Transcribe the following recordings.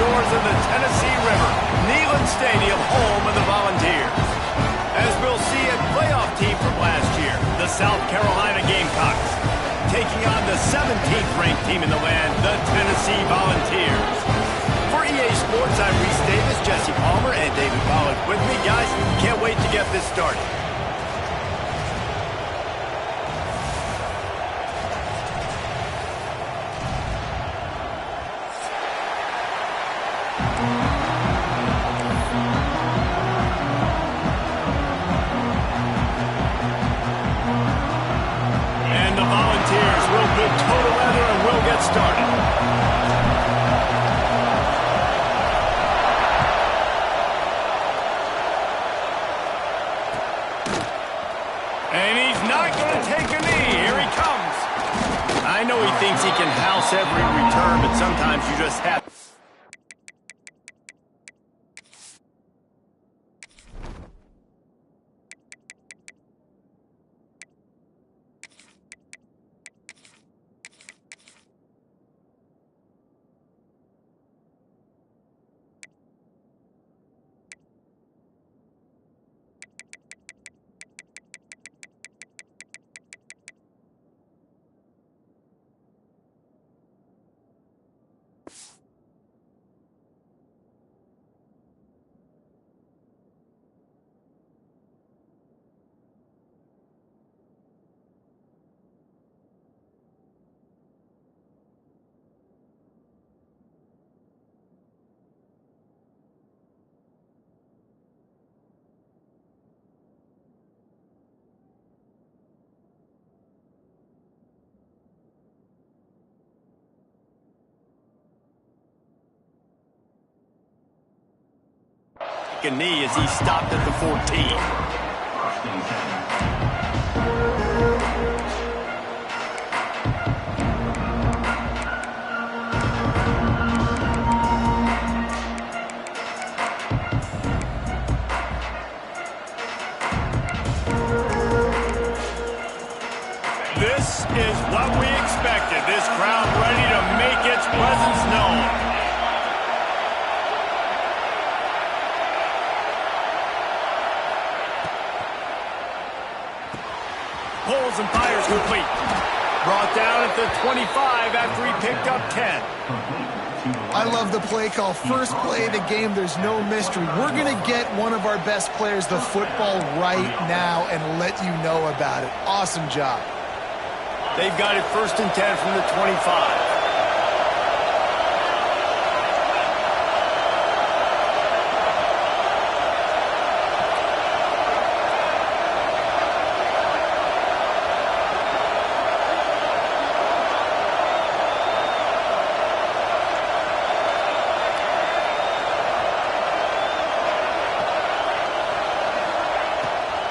shores of the Tennessee River, Neyland Stadium, home of the Volunteers. As we'll see a playoff team from last year, the South Carolina Gamecocks, taking on the 17th ranked team in the land, the Tennessee Volunteers. For EA Sports, I'm Reese Davis, Jesse Palmer, and David Pollack with me. Guys, can't wait to get this started. And the Volunteers will put total weather and we'll get started. And he's not going to take a knee. Here he comes. I know he thinks he can house every return, but sometimes you just have... A knee as he stopped at the 14. This is what we expected. This crowd ready to make its presence known. Pulls and fires complete. Brought down at the 25 after he picked up 10. I love the play call. First play of the game, there's no mystery. We're going to get one of our best players the football right now and let you know about it. Awesome job. They've got it 1st and 10 from the 25.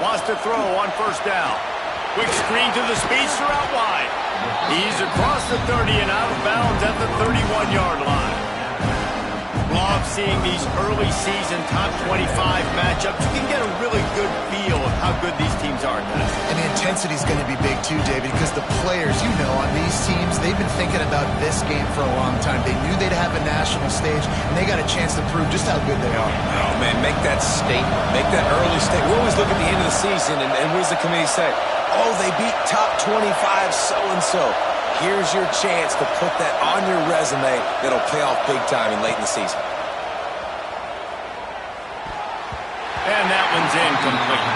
Wants to throw on 1st down. Quick screen to the speedster out wide. He's across the 30 and out of bounds at the 31-yard line. Love seeing these early season top 25 matchups. You can get a really good feel of how good these teams are, guys. And the intensity is going to be big too, David, because the players, you know, on these teams, they've been thinking about this game for a long time. They knew they'd have a national stage, and they got a chance to prove just how good they are. Oh, man, make that statement. Make that early statement. We always look at the end of the season, and what does the committee say? Oh, they beat top 25 so-and-so. Here's your chance to put that on your resume that'll pay off big time and late in the season. And that one's incomplete.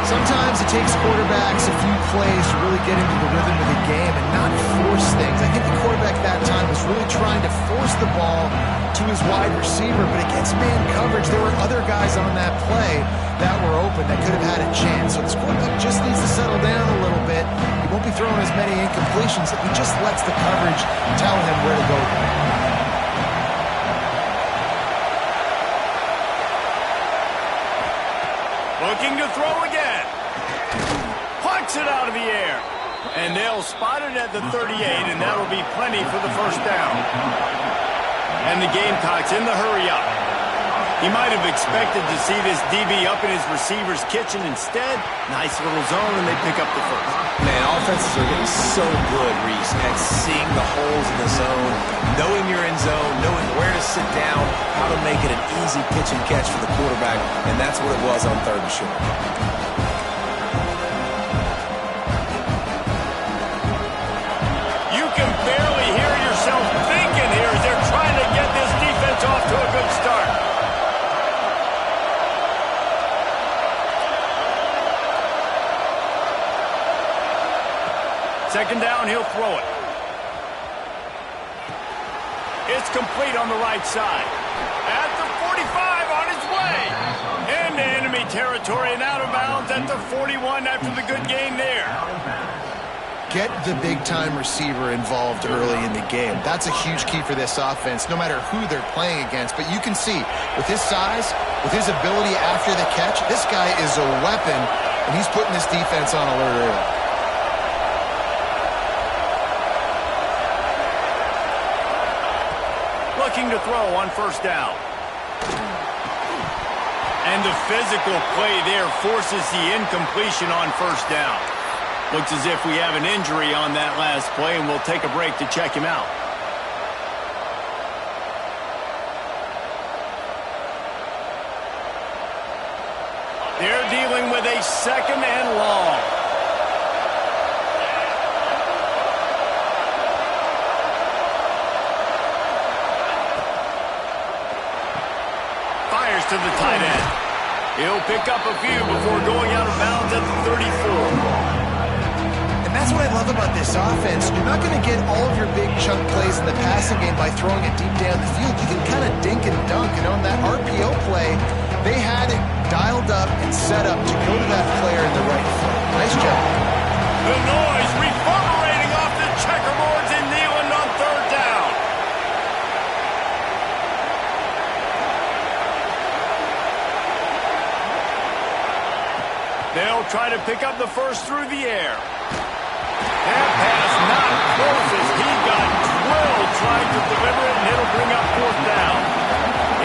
Sometimes it takes quarterbacks a few plays to really get into the rhythm of the game and not force things. I think the quarterback that time was really trying to force the ball to his wide receiver, but against man coverage, there were other guys on that play that were open that could have had a chance. So this quarterback just needs to settle down a little bit. He won't be throwing as many incompletions if he just lets the coverage tell him where to go. Looking to throw again. Plucks it out of the air. And they'll spot it at the 38, and that'll be plenty for the 1st down. And the Gamecocks in the hurry up. He might have expected to see this DB up in his receiver's kitchen. Instead, nice little zone, and they pick up the 1st. Man, offenses are getting so good, Reese, at seeing the holes in the zone, knowing you're in zone, knowing where to sit down, how to make it an easy pitch and catch for the quarterback, and that's what it was on 3rd and short. You can barely hear yourself thinking here as they're trying to get this defense off to a good start. Second down, he'll throw it. It's complete on the right side. At the 45, on its way. Into enemy territory and out of bounds at the 41 after the good gain there. Get the big-time receiver involved early in the game. That's a huge key for this offense, no matter who they're playing against. But you can see, with his size, with his ability after the catch, this guy is a weapon, and he's putting this defense on alert early. Looking to throw on 1st down. And the physical play there forces the incompletion on 1st down. Looks as if we have an injury on that last play, and we'll take a break to check him out. They're dealing with a 2nd and long. Fires to the tight end. He'll pick up a few before going out of bounds at the 34. And that's what I love about this offense. You're not going to get all of your big chunk plays in the passing game by throwing it deep down the field. You can kind of dink and dunk. And on that RPO play, they had it dialed up and set up to go to that player in the right foot. Nice job. The noise reverberating off the checkerboards in Neyland on 3rd down. They'll try to pick up the first through the air. That pass not close as he got drilled trying to deliver it, and it'll bring up 4th down.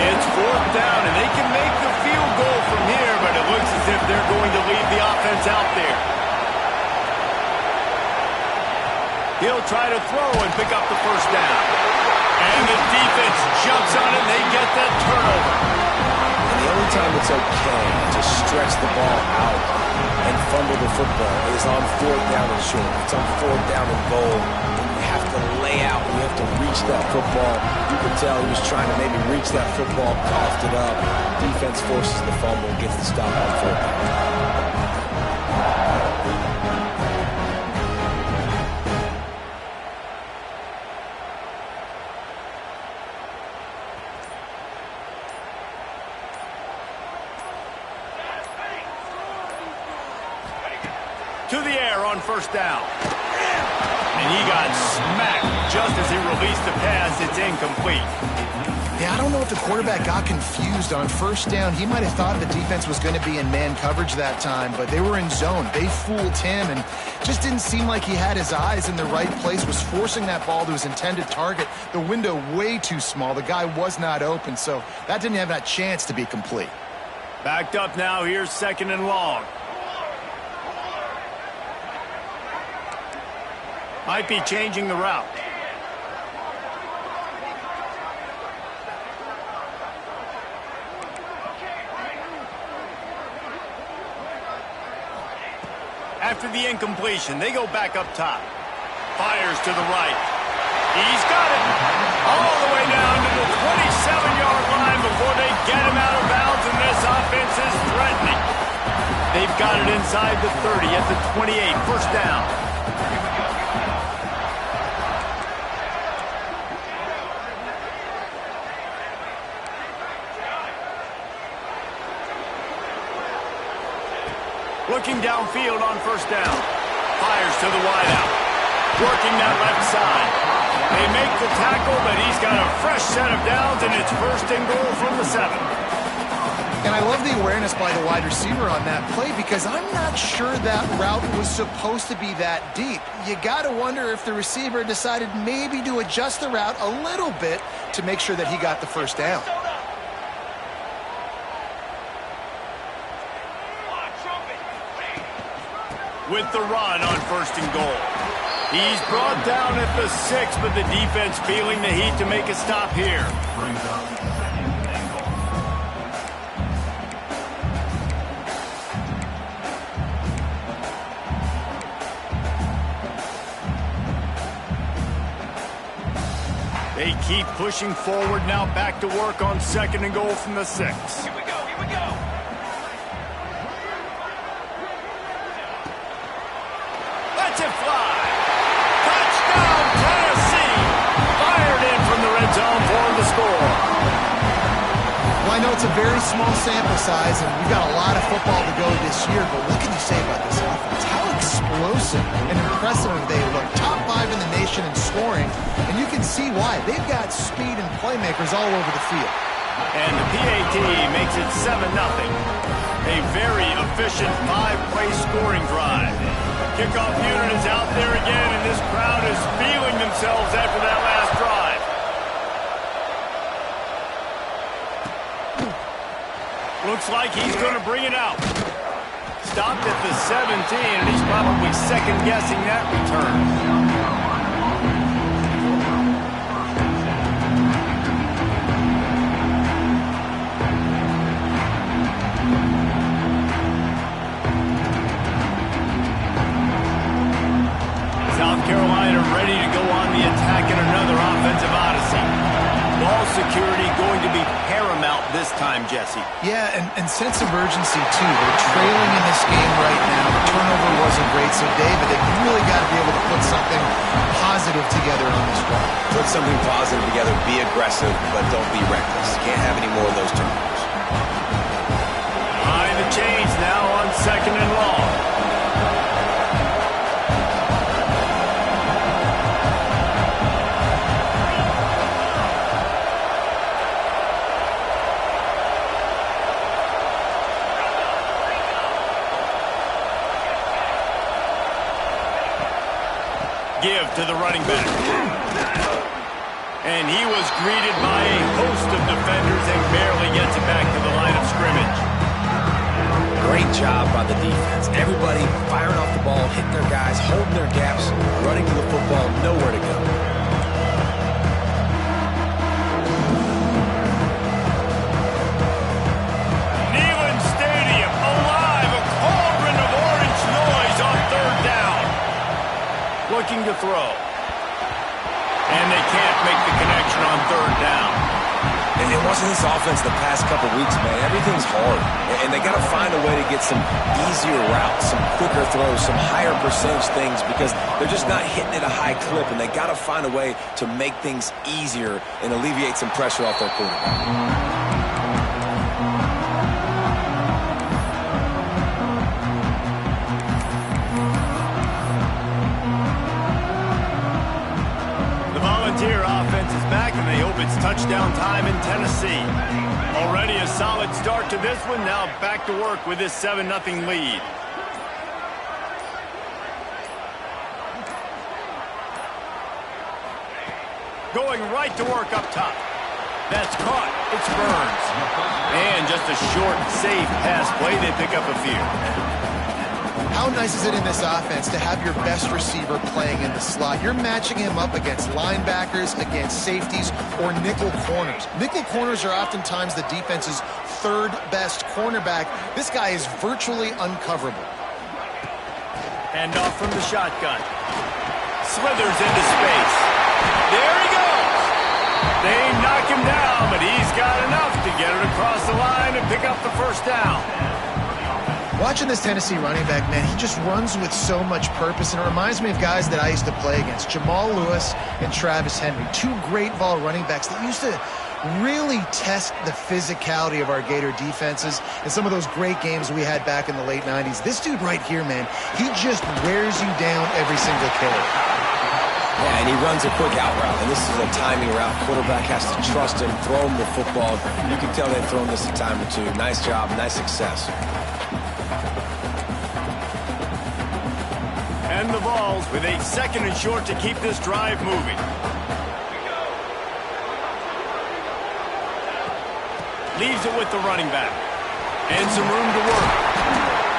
It's 4th down, and they can make the field goal from here, but it looks as if they're going to leave the offense out there. He'll try to throw and pick up the 1st down. And the defense jumps on it, and they get that turnover. And the only time it's okay to stretch the ball out and fumble the football is on 4th down and short. It's on 4th down and goal. You have to lay out. You have to reach that football. You can tell he was trying to maybe reach that football, coughed it up. Defense forces the fumble and gets the stop on 4th down. To the air on 1st down. And he got smacked just as he released the pass. It's incomplete. Yeah, I don't know if the quarterback got confused on 1st down. He might have thought the defense was going to be in man coverage that time, but they were in zone. They fooled him and just didn't seem like he had his eyes in the right place, was forcing that ball to his intended target. The window way too small. The guy was not open, so that didn't have that chance to be complete. Backed up now. Here's 2nd and long. Might be changing the route. After the incompletion, they go back up top. Fires to the right. He's got it. All the way down to the 27-yard line before they get him out of bounds, and this offense is threatening. They've got it inside the 30 at the 28. 1st down. Looking downfield on 1st down. Fires to the wideout. Working that left side. They make the tackle, but he's got a fresh set of downs, and it's 1st and goal from the 7. And I love the awareness by the wide receiver on that play because I'm not sure that route was supposed to be that deep. You got to wonder if the receiver decided maybe to adjust the route a little bit to make sure that he got the 1st down. With the run on 1st and goal. He's brought down at the 6, but the defense feeling the heat to make a stop here. They keep pushing forward now, back to work on 2nd and goal from the 6. Here we go, here we go. Let's it fly. Touchdown, Tennessee. Fired in from the red zone for the score. Well, I know it's a very small sample size, and we've got a lot of football to go this year, but what can you say about this offense? How explosive and impressive they look. Top 5 in the nation in scoring, and you can see why. They've got speed and playmakers all over the field. And the PAT makes it 7-0. A very efficient 5-play scoring drive. Kickoff unit is out there again, and this crowd is feeling themselves after that last drive. Looks like he's going to bring it out. Stopped at the 17, and he's probably second-guessing that return. South Carolina ready to go on the attack in another offensive odyssey. Ball security going to be paramount this time, Jesse. Yeah, and sense of urgency, too. They're trailing in this game right now. The turnover wasn't great, so David, they've really got to be able to put something positive together on this drive. Put something positive together, be aggressive, but don't be reckless. Can't have any more of those turnovers. Behind the chains now on 2nd and long. Give to the running back. And he was greeted by a host of defenders and barely gets it back to the line of scrimmage. Great job by the defense. Everybody firing off the ball, hitting their guys, holding their gaps, running to the football, nowhere to go. Neyland Stadium alive, a cauldron of orange noise on 3rd down. Looking to throw. And they can't make the connection on 3rd down. And watching this offense the past couple weeks, man, everything's hard. And they got to find a way to get some easier routes, some quicker throws, some higher percentage things because they're just not hitting at a high clip. And they got to find a way to make things easier and alleviate some pressure off their quarterback. It's touchdown time in Tennessee. Already a solid start to this one. Now back to work with this 7-0 lead. Going right to work up top. That's caught. It's Burns. And just a short, safe pass play. They pick up a few. How nice is it in this offense to have your best receiver playing in the slot? You're matching him up against linebackers, against safeties, or nickel corners. Nickel corners are oftentimes the defense's 3rd best cornerback. This guy is virtually uncoverable. Hand off from the shotgun. Slithers into space. There he goes. They knock him down, but he's got enough to get it across the line and pick up the 1st down. Watching this Tennessee running back, man, he just runs with so much purpose, and it reminds me of guys that I used to play against, Jamal Lewis and Travis Henry, 2 great ball running backs that used to really test the physicality of our Gator defenses in some of those great games we had back in the late 90s. This dude right here, man, he just wears you down every single carry. Yeah, and he runs a quick out route, and this is a timing route. Quarterback has to trust him, throw him the football. You can tell they've thrown this a time or two. Nice job, nice success. And the balls with a 2nd and short to keep this drive moving. Leaves it with the running back. And some room to work.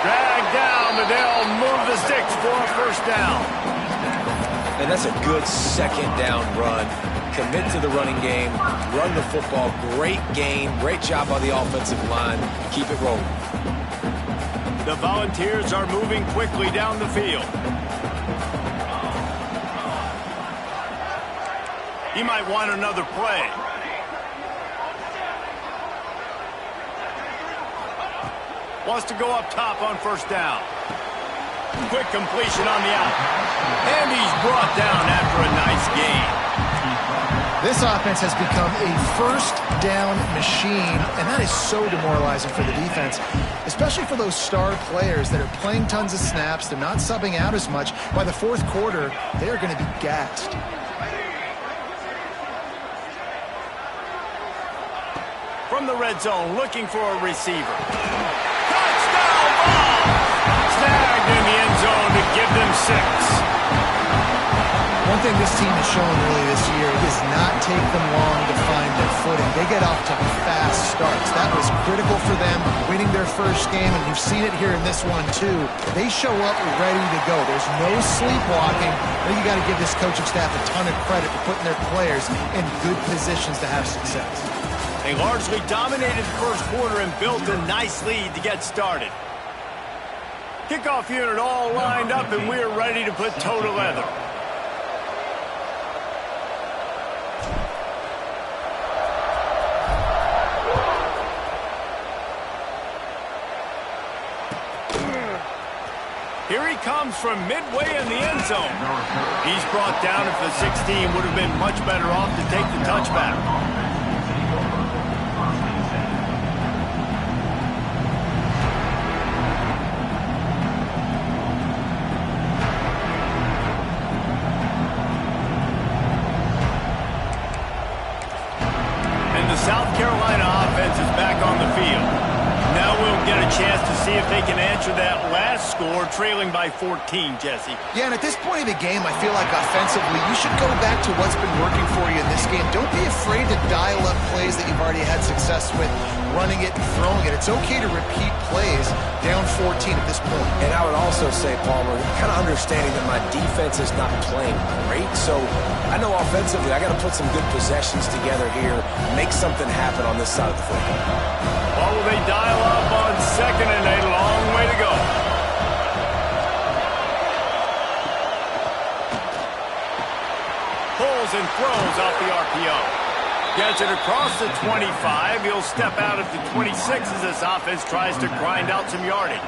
Dragged down, but they'll move the sticks for a 1st down. And that's a good second down run. Commit to the running game, run the football. Great game, great job on the offensive line. Keep it rolling. The Volunteers are moving quickly down the field. He might want another play. Wants to go up top on first down. Quick completion on the out. And he's brought down after a nice gain. This offense has become a first down machine, and that is so demoralizing for the defense, especially for those star players that are playing tons of snaps. They're not subbing out as much. By the fourth quarter, they are going to be gassed. From the red zone, looking for a receiver. Touchdown ball! Snagged in the end zone to give them 6. One thing this team has shown really this year is not take them long to find their footing. They get off to fast starts. That was critical for them, winning their first game, and you've seen it here in this one too. They show up ready to go. There's no sleepwalking. I think you got to give this coaching staff a ton of credit for putting their players in good positions to have success. They largely dominated the first quarter and built a nice lead to get started. Kickoff unit all lined up, and we're ready to put toe to leather. Here he comes from midway in the end zone. He's brought down if the 16 would have been much better off to take the touchback. And the South Carolina offense is back on the field. Now we'll get a chance to see if they can answer that last score, trailing by 14, Jesse. Yeah, and at this point of the game, I feel like offensively, you should go back to what's been working for you in this game. Don't be afraid to dial up plays that you've already had success with, running it and throwing it. It's okay to repeat plays down 14 at this point. And I would also say, Palmer, kind of understanding that my defense is not playing great, so I know offensively I got to put some good possessions together here, make something happen on this side of the football. Or will they dial up on second and a long way to go? Pulls and throws off the RPO. Gets it across the 25. He'll step out at the 26 as this offense tries to grind out some yardage.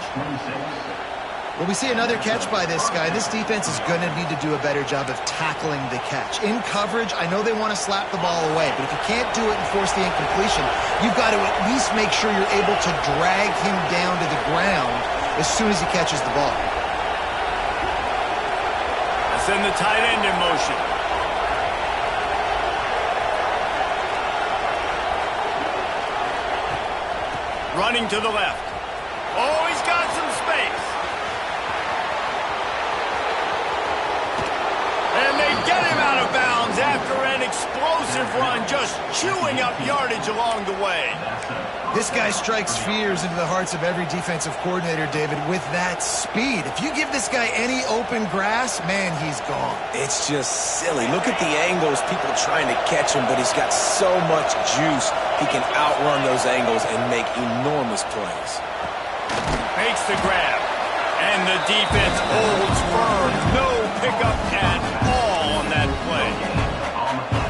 Well, we see another catch by this guy. This defense is going to need to do a better job of tackling the catch. In coverage, I know they want to slap the ball away, but if you can't do it and force the incompletion, you've got to at least make sure you're able to drag him down to the ground as soon as he catches the ball. Send the tight end in motion. Running to the left. Oh, he's got some space. And they get him out of bounds after an explosive run, just chewing up yardage along the way. This guy strikes fears into the hearts of every defensive coordinator, David, with that speed. If you give this guy any open grass, man, he's gone. It's just silly. Look at the angles, people trying to catch him, but he's got so much juice. He can outrun those angles and make enormous plays. Makes the grab. And the defense holds firm. No pickup at all on that play.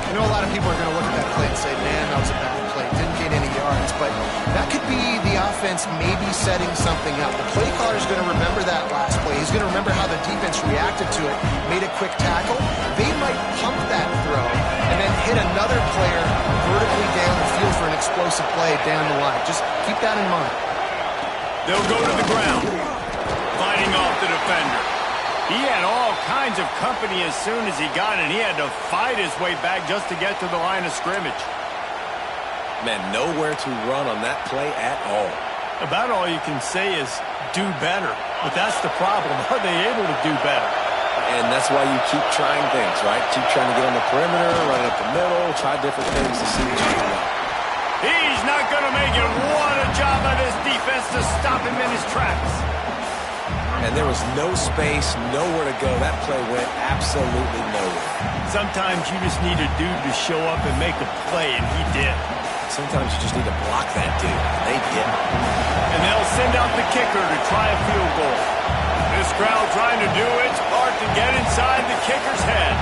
You know, a lot of people are going to look at that play and say, man, that was a bad play. Didn't get any yards. But that could be the offense maybe setting something up. The play caller is going to remember that last play. He's going to remember how the defense reacted to it, made a quick tackle. They might pump that throw and then hit another player vertically down the field for an explosive play down the line. Just keep that in mind. They'll go to the ground. Fighting off the defender. He had all kinds of company as soon as he got it. He had to fight his way back just to get to the line of scrimmage. Man, nowhere to run on that play at all. About all you can say is do better. But that's the problem. Are they able to do better? And that's why you keep trying things, right? Keep trying to get on the perimeter, run up the middle, try different things to see what you can do. He's not going to make it. What a job by this defense to stop him in his tracks. And there was no space, nowhere to go. That play went absolutely nowhere. Sometimes you just need a dude to show up and make a play, and he did. Sometimes you just need to block that dude, and they did. And they'll send out the kicker to try a field goal. This crowd trying to do its part to get inside the kicker's head.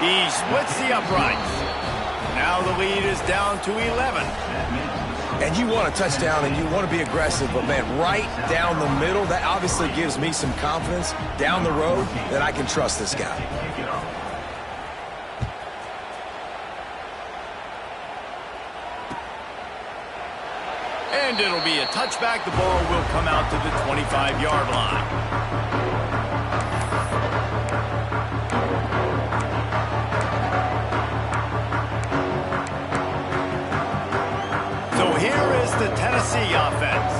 He splits the uprights. Now the lead is down to 11. And you want a touchdown and you want to be aggressive, but man, right down the middle, that obviously gives me some confidence down the road that I can trust this guy. And it'll be a touchback. The ball will come out to the 25-yard line. So here is the Tennessee offense.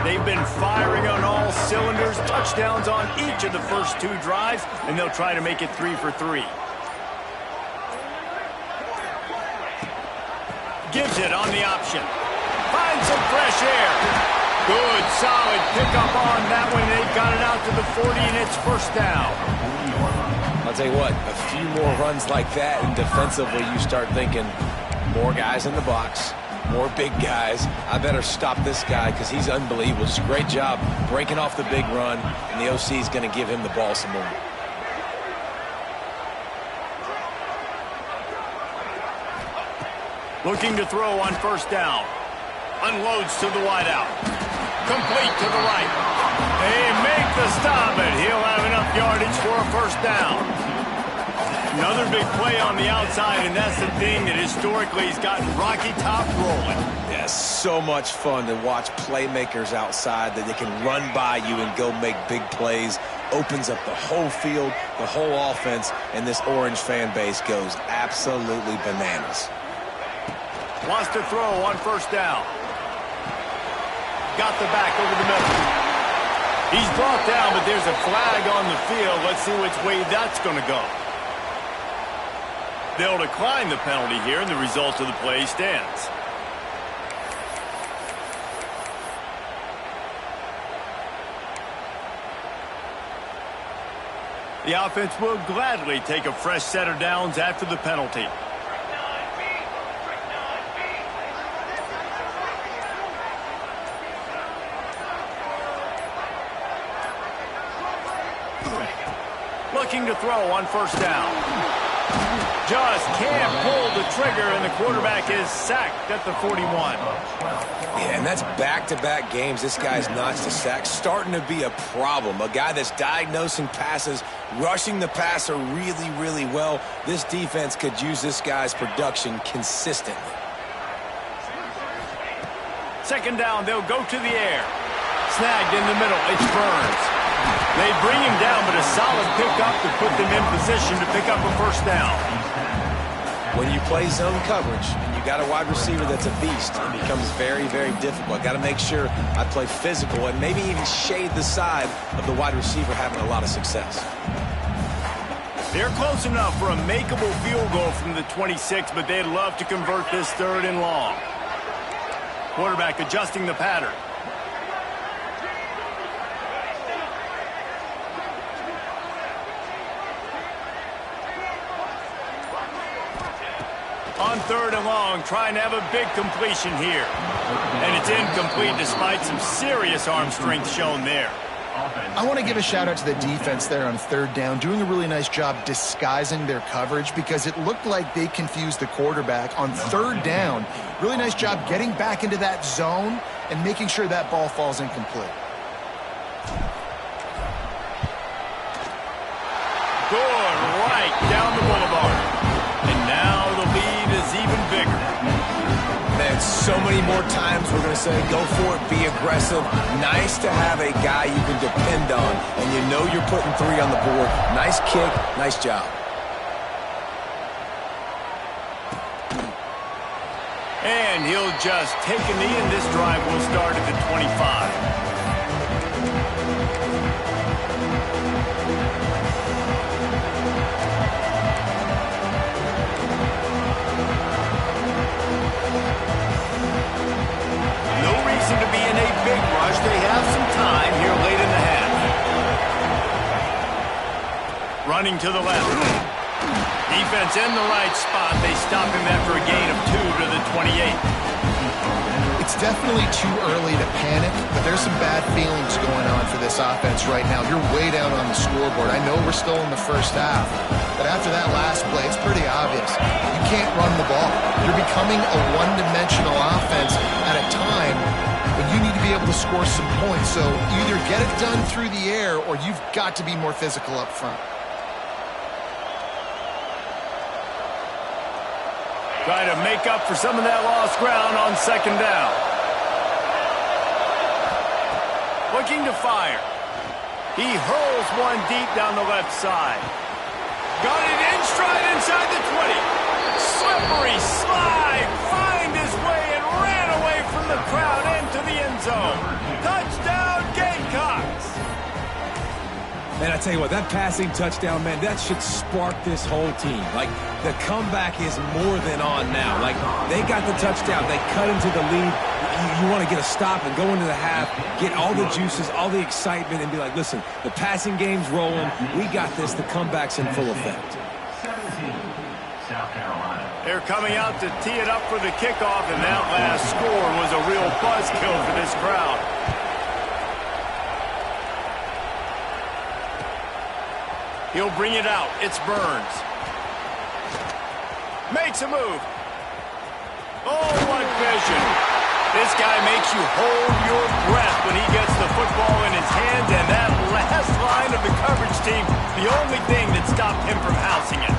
They've been firing on all cylinders, touchdowns on each of the first two drives, and they'll try to make it 3 for 3. Gives it on the option. Find some fresh air. Good, solid pickup on that one. They got it out to the 40, and it's first down. I'll tell you what, a few more runs like that, and defensively you start thinking more guys in the box, more big guys. I better stop this guy because he's unbelievable. Just a great job breaking off the big run, and the OC is going to give him the ball some more. Looking to throw on first down. Unloads to the wideout. Complete to the right. They make the stop, and he'll have enough yardage for a first down. Another big play on the outside, and that's the thing that historically has gotten Rocky Top rolling. Yeah, so much fun to watch playmakers outside that they can run by you and go make big plays. Opens up the whole field, the whole offense, and this Orange fan base goes absolutely bananas. Wants to throw on first down. Got the back over the middle. He's brought down, but there's a flag on the field. Let's see which way that's going to go. They'll decline the penalty here, and the result of the play stands. The offense will gladly take a fresh set of downs after the penalty. Looking to throw on first down. Just can't pull the trigger, and the quarterback is sacked at the 41. Yeah, and that's back-to-back games. This guy's notched a sack. Starting to be a problem. A guy that's diagnosing passes, rushing the passer really, really well. This defense could use this guy's production consistently. Second down, they'll go to the air. Snagged in the middle. It's Burns. They bring him down, but a solid pickup to put them in position to pick up a first down. When you play zone coverage and you got a wide receiver that's a beast, it becomes very, very difficult. Got to make sure I play physical and maybe even shade the side of the wide receiver having a lot of success. They're close enough for a makeable field goal from the 26, but they'd love to convert this 3rd and long. Quarterback adjusting the pattern. On 3rd and long, trying to have a big completion here. And it's incomplete despite some serious arm strength shown there. I want to give a shout out to the defense there on 3rd down, doing a really nice job disguising their coverage because it looked like they confused the quarterback on 3rd down. Really nice job getting back into that zone and making sure that ball falls incomplete. Good, right down the boulevard. And now the lead is even bigger. Man, so many more times we're going to say, go for it, be aggressive. Nice to have a guy you can depend on, and you know you're putting 3 on the board. Nice kick, nice job. And he'll just take a knee, and this drive will start at the 25. To be in a big rush. They Looking to the left. Defense in the right spot. They stop him after a gain of 2 to the 28. It's definitely too early to panic, but there's some bad feelings going on for this offense right now. You're way down on the scoreboard. I know we're still in the first half, but after that last play, it's pretty obvious. You can't run the ball. You're becoming a one-dimensional offense at a time when you need to be able to score some points. So either get it done through the air or you've got to be more physical up front. Trying to make up for some of that lost ground on second down. Looking to fire. He hurls one deep down the left side. Got it in stride inside the 20. Slippery slide. Find his way and ran away from the crowd into the end zone. Touchdown Gamecocks. Man, I tell you what, that passing touchdown, man, that should spark this whole team. Like, the comeback is more than on now. Like, they got the touchdown. They cut into the lead. You want to get a stop and go into the half, get all the juices, all the excitement, and be like, listen, the passing game's rolling. We got this. The comeback's in full effect. They're coming out to tee it up for the kickoff, and that last score was a real buzzkill for this crowd. He'll bring it out. It's Burns. Makes a move. Oh, what vision. This guy makes you hold your breath when he gets the football in his hands, and that last line of the coverage team, the only thing that stopped him from housing it.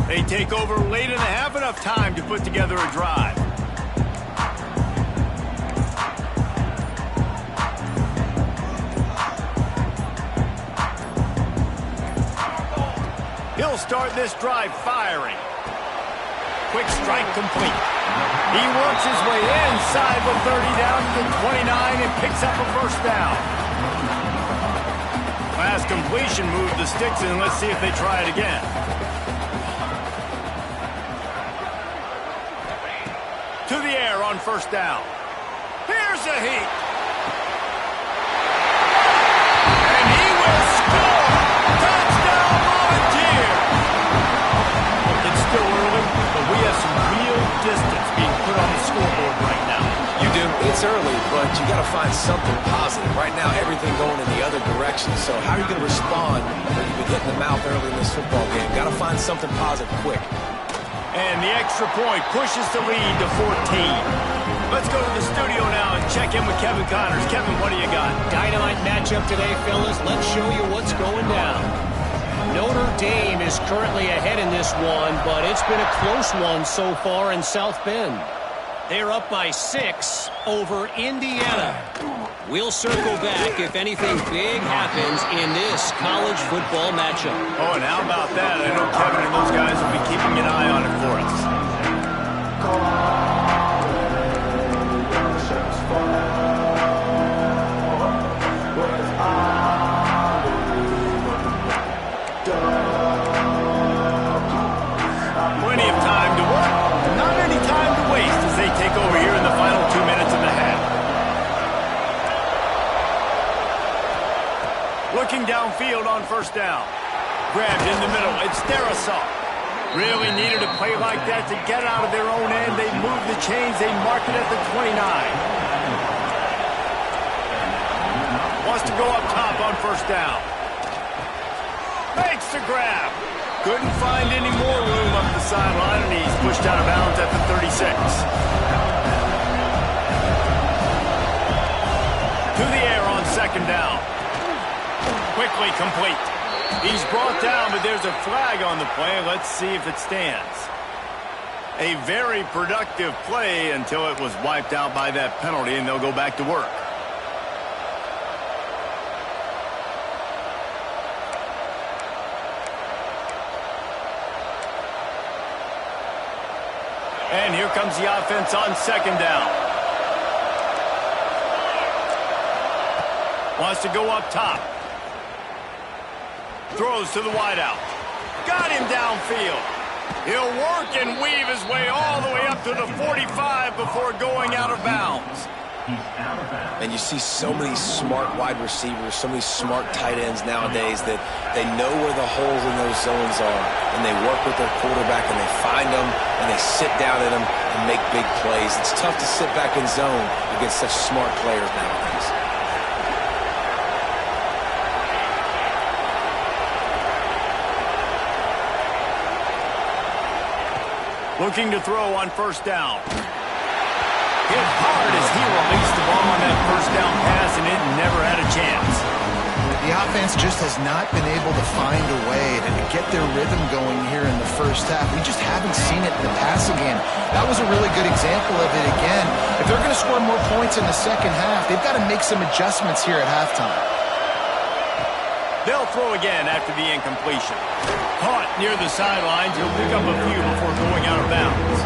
They take over late in the half, enough time to put together a drive. He'll start this drive firing. Quick strike complete. He works his way inside with 30 down to the 29 and picks up a first down. Last completion moved the sticks in. Let's see if they try it again. To the air on first down. Here's a heat. And he will score. Touchdown Volunteer. It's still early, but we have some real distance being put on the scoreboard right now. You do. It's early, but you got to find something positive. Right now, everything going in the other direction. So how are you going to respond when you've been hit in the mouth early in this football game? Got to find something positive quick. And the extra point pushes the lead to 14. Let's go to the studio now and check in with Kevin Connors. Kevin, what do you got? Dynamite matchup today, fellas. Let's show you what's going down. Notre Dame is currently ahead in this one, but it's been a close one so far in South Bend. They're up by 6 over Indiana. We'll circle back if anything big happens in this college football matchup. Oh, and how about that? I know Kevin and those guys will be keeping an eye on it for us. Plenty of time to work. Not any time to waste as they take over here in the final 2 minutes of the half. Looking downfield on first down. Grabbed in the middle. It's Darrisaw. Really needed a play like that to get out of their own end. They move the chains. They mark it at the 29. Wants to go up top on first down. Makes the grab. Couldn't find any more room up the sideline, and he's pushed out of bounds at the 36. To the air on second down. Quickly complete. He's brought down, but there's a flag on the play. Let's see if it stands. A very productive play until it was wiped out by that penalty, and they'll go back to work. And here comes the offense on second down. Wants to go up top. Throws to the wideout. Got him downfield. He'll work and weave his way all the way up to the 45 before going out of bounds. And you see so many smart wide receivers, so many smart tight ends nowadays that they know where the holes in those zones are, and they work with their quarterback, and they find them, and they sit down in them and make big plays. It's tough to sit back in zone against such smart players nowadays. Looking to throw on first down. Hit hard as he released the ball on that first down pass, and it never had a chance. The offense just has not been able to find a way to get their rhythm going here in the first half. We just haven't seen it in the passing game. That was a really good example of it again. If they're going to score more points in the second half, they've got to make some adjustments here at halftime. They'll throw again after the incompletion. Caught near the sidelines. He'll pick up a few before going out of bounds.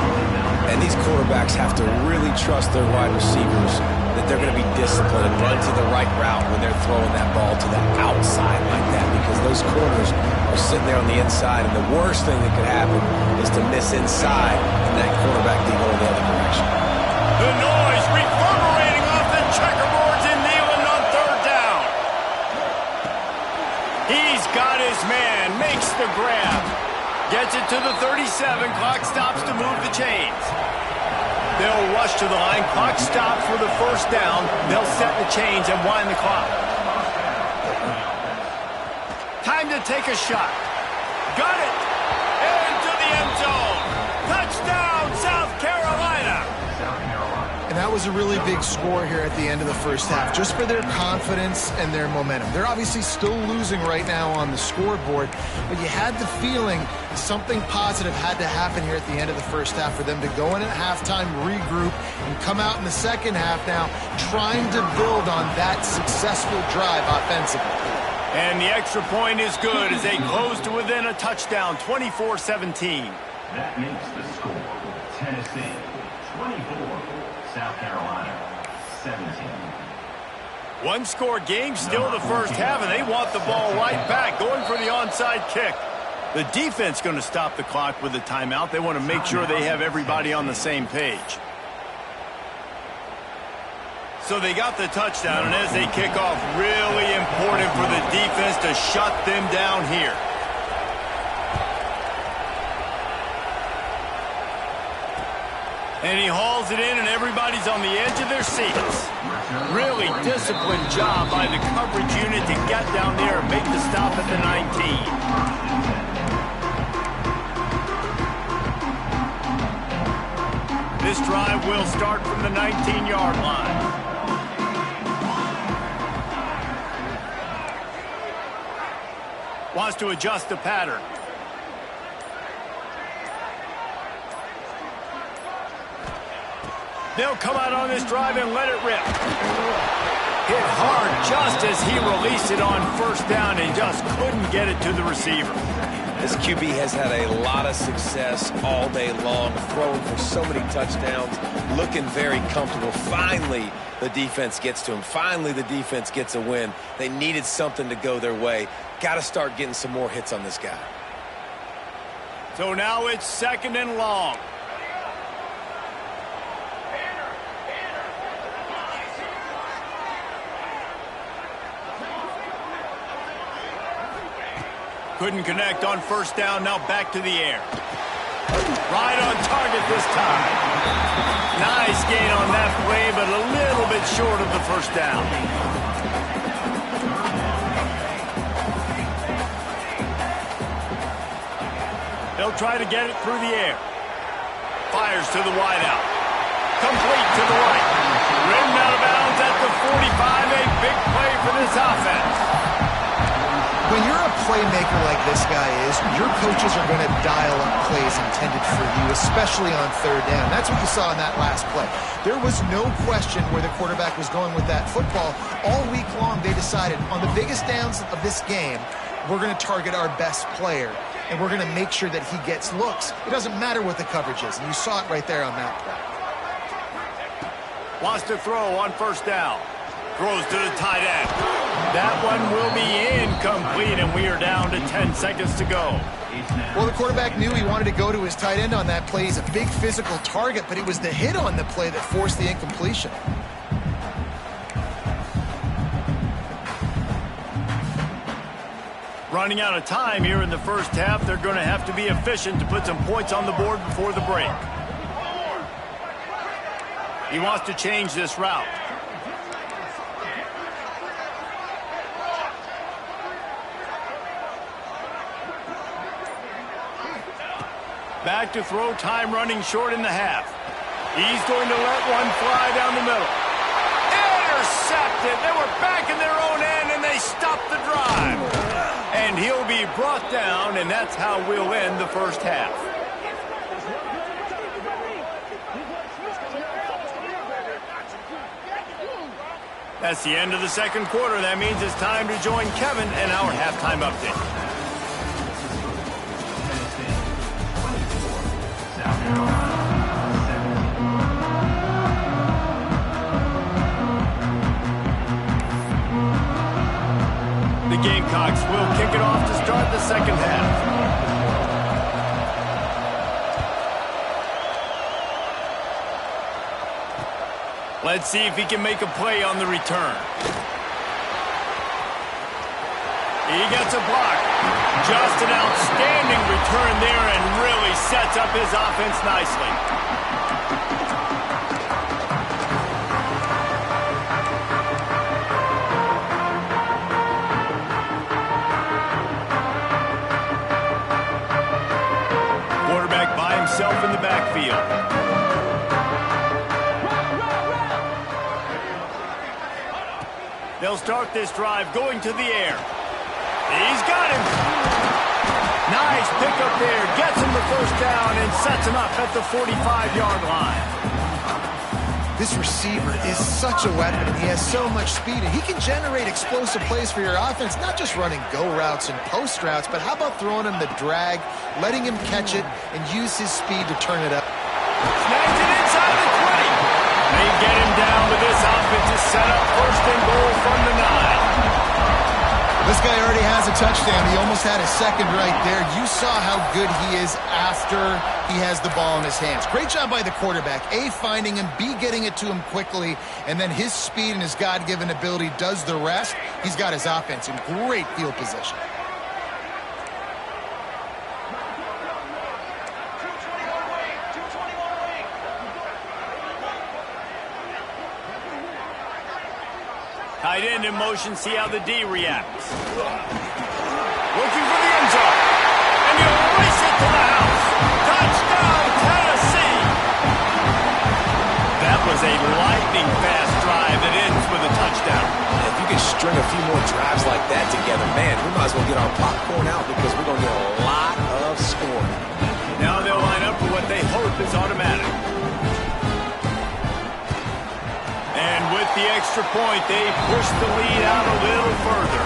And these quarterbacks have to really trust their wide receivers that they're going to be disciplined and run to the right route when they're throwing that ball to the outside like that, because those corners are sitting there on the inside, and the worst thing that could happen is to miss inside and that quarterback be going the other direction. The noise reverberating off the checkerboards in Neyland on third down. He's got his man, makes the grab. Gets it to the 37. Clock stops to move the chains. They'll rush to the line. Clock stops for the first down. They'll set the chains and wind the clock. Time to take a shot. Got it. Into the end zone. Touchdown, South Carolina. And that was a really big score here at the end of the first half, just for their confidence and their momentum. They're obviously still losing right now on the scoreboard, but you had the feeling something positive had to happen here at the end of the first half for them to go in at halftime, regroup, and come out in the second half now trying to build on that successful drive offensively. And the extra point is good as they close to within a touchdown, 24-17. That makes the score Tennessee 24, South Carolina 17. One-score game, still the first half, and they want the ball right back, going for the onside kick. The defense going to stop the clock with a timeout. They want to make sure they have everybody on the same page. So they got the touchdown, and as they kick off, really important for the defense to shut them down here. And he hauls it in, and everybody's on the edge of their seats. Really disciplined job by the coverage unit to get down there and make the stop at the 19. This drive will start from the 19-yard line. Wants to adjust the pattern. They'll come out on this drive and let it rip. Hit hard just as he released it on first down and just couldn't get it to the receiver. This QB has had a lot of success all day long, throwing for so many touchdowns, looking very comfortable. Finally, the defense gets to him. Finally, the defense gets a win. They needed something to go their way. Got to start getting some more hits on this guy. So now it's second and long. Couldn't connect on first down, now back to the air. Right on target this time. Nice gain on that play, but a little bit short of the first down. They'll try to get it through the air. Fires to the wideout. Complete to the right. Rimmed out of bounds at the 45. A big play for this offense. When you're a playmaker like this guy is, your coaches are going to dial up plays intended for you, especially on third down. That's what you saw in that last play. There was no question where the quarterback was going with that football. All week long, they decided on the biggest downs of this game, we're going to target our best player, and we're going to make sure that he gets looks. It doesn't matter what the coverage is, and you saw it right there on that play. Wants to throw on first down. Throws to the tight end. That one will be incomplete, and we are down to 10 seconds to go. Well, the quarterback knew he wanted to go to his tight end on that play. He's a big physical target, but it was the hit on the play that forced the incompletion. Running out of time here in the first half, they're going to have to be efficient to put some points on the board before the break. He wants to change this route. Back to throw, time running short in the half. He's going to let one fly down the middle. Intercepted. They were back in their own end, and they stopped the drive. And he'll be brought down, and that's how we'll end the first half. That's the end of the second quarter. That means it's time to join Kevin and our halftime update. The Gamecocks will kick it off to start the second half. Let's see if he can make a play on the return. He gets a block. Just an outstanding return there and really sets up his offense nicely. Quarterback by himself in the backfield. They'll start this drive going to the air. He's got him. Nice pickup there. Gets him the first down and sets him up at the 45-yard line. This receiver is such a weapon. He has so much speed, and he can generate explosive plays for your offense, not just running go routes and post routes, but how about throwing him the drag, letting him catch it, and use his speed to turn it up. Snags it inside the 20. They get him down with this offensive setup. First and goal from the 9. This guy already has a touchdown. He almost had a second right there. You saw how good he is after he has the ball in his hands. Great job by the quarterback. A, finding him, B, getting it to him quickly, and then his speed and his God-given ability does the rest. He's got his offense in great field position. Tight end in motion, see how the D reacts. Looking for the end zone. And he'll race it to the house. Touchdown, Tennessee! That was a lightning-fast drive that ends with a touchdown. If you can string a few more drives like that together, man, we might as well get our popcorn out because we're going to get a lot of scoring. Now they'll line up for what they hope is automatic. And with the extra point, they push the lead out a little further.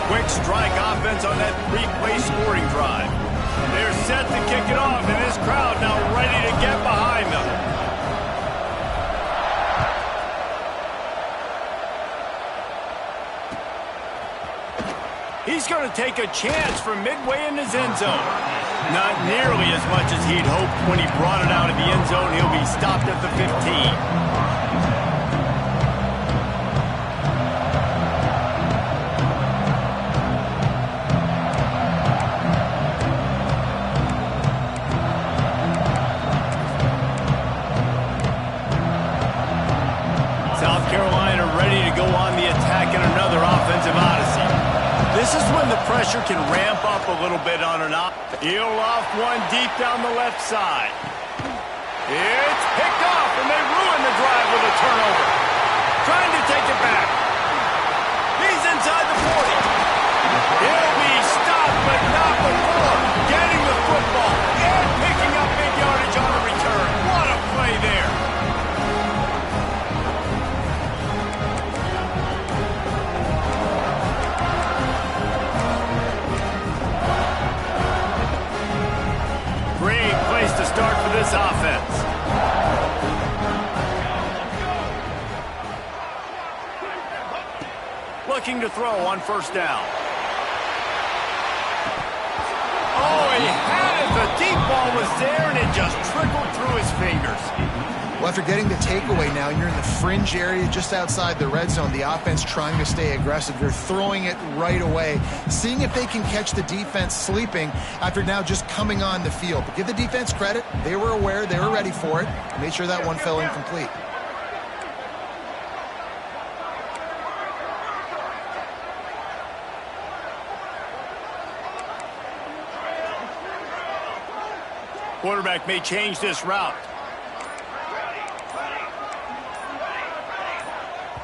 Quick strike offense on that three-play scoring drive. They're set to kick it off, and this crowd now ready to get behind them. He's going to take a chance from midway in his end zone. Not nearly as much as he'd hoped when he brought it out of the end zone. He'll be stopped at the 15. South Carolina ready to go on the attack in another offensive odyssey. This is when the pressure can ramp up a little bit on an op. He'll off one deep down the left side. It's picked off, and they ruin the drive with a turnover. Trying to take it back. He's inside the 40. He'll be stopped, but not before getting the football and picking up big yardage on the return. What a play there. Great place to start for this offense. looking to throw on first down. Oh, he had it. The deep ball was there, and it just trickled through his fingers. Well, after getting the takeaway now, you're in the fringe area just outside the red zone. The offense trying to stay aggressive. They're throwing it right away, seeing if they can catch the defense sleeping after now just coming on the field. But give the defense credit. They were aware. They were ready for it. Made sure that one fell incomplete. Quarterback may change this route.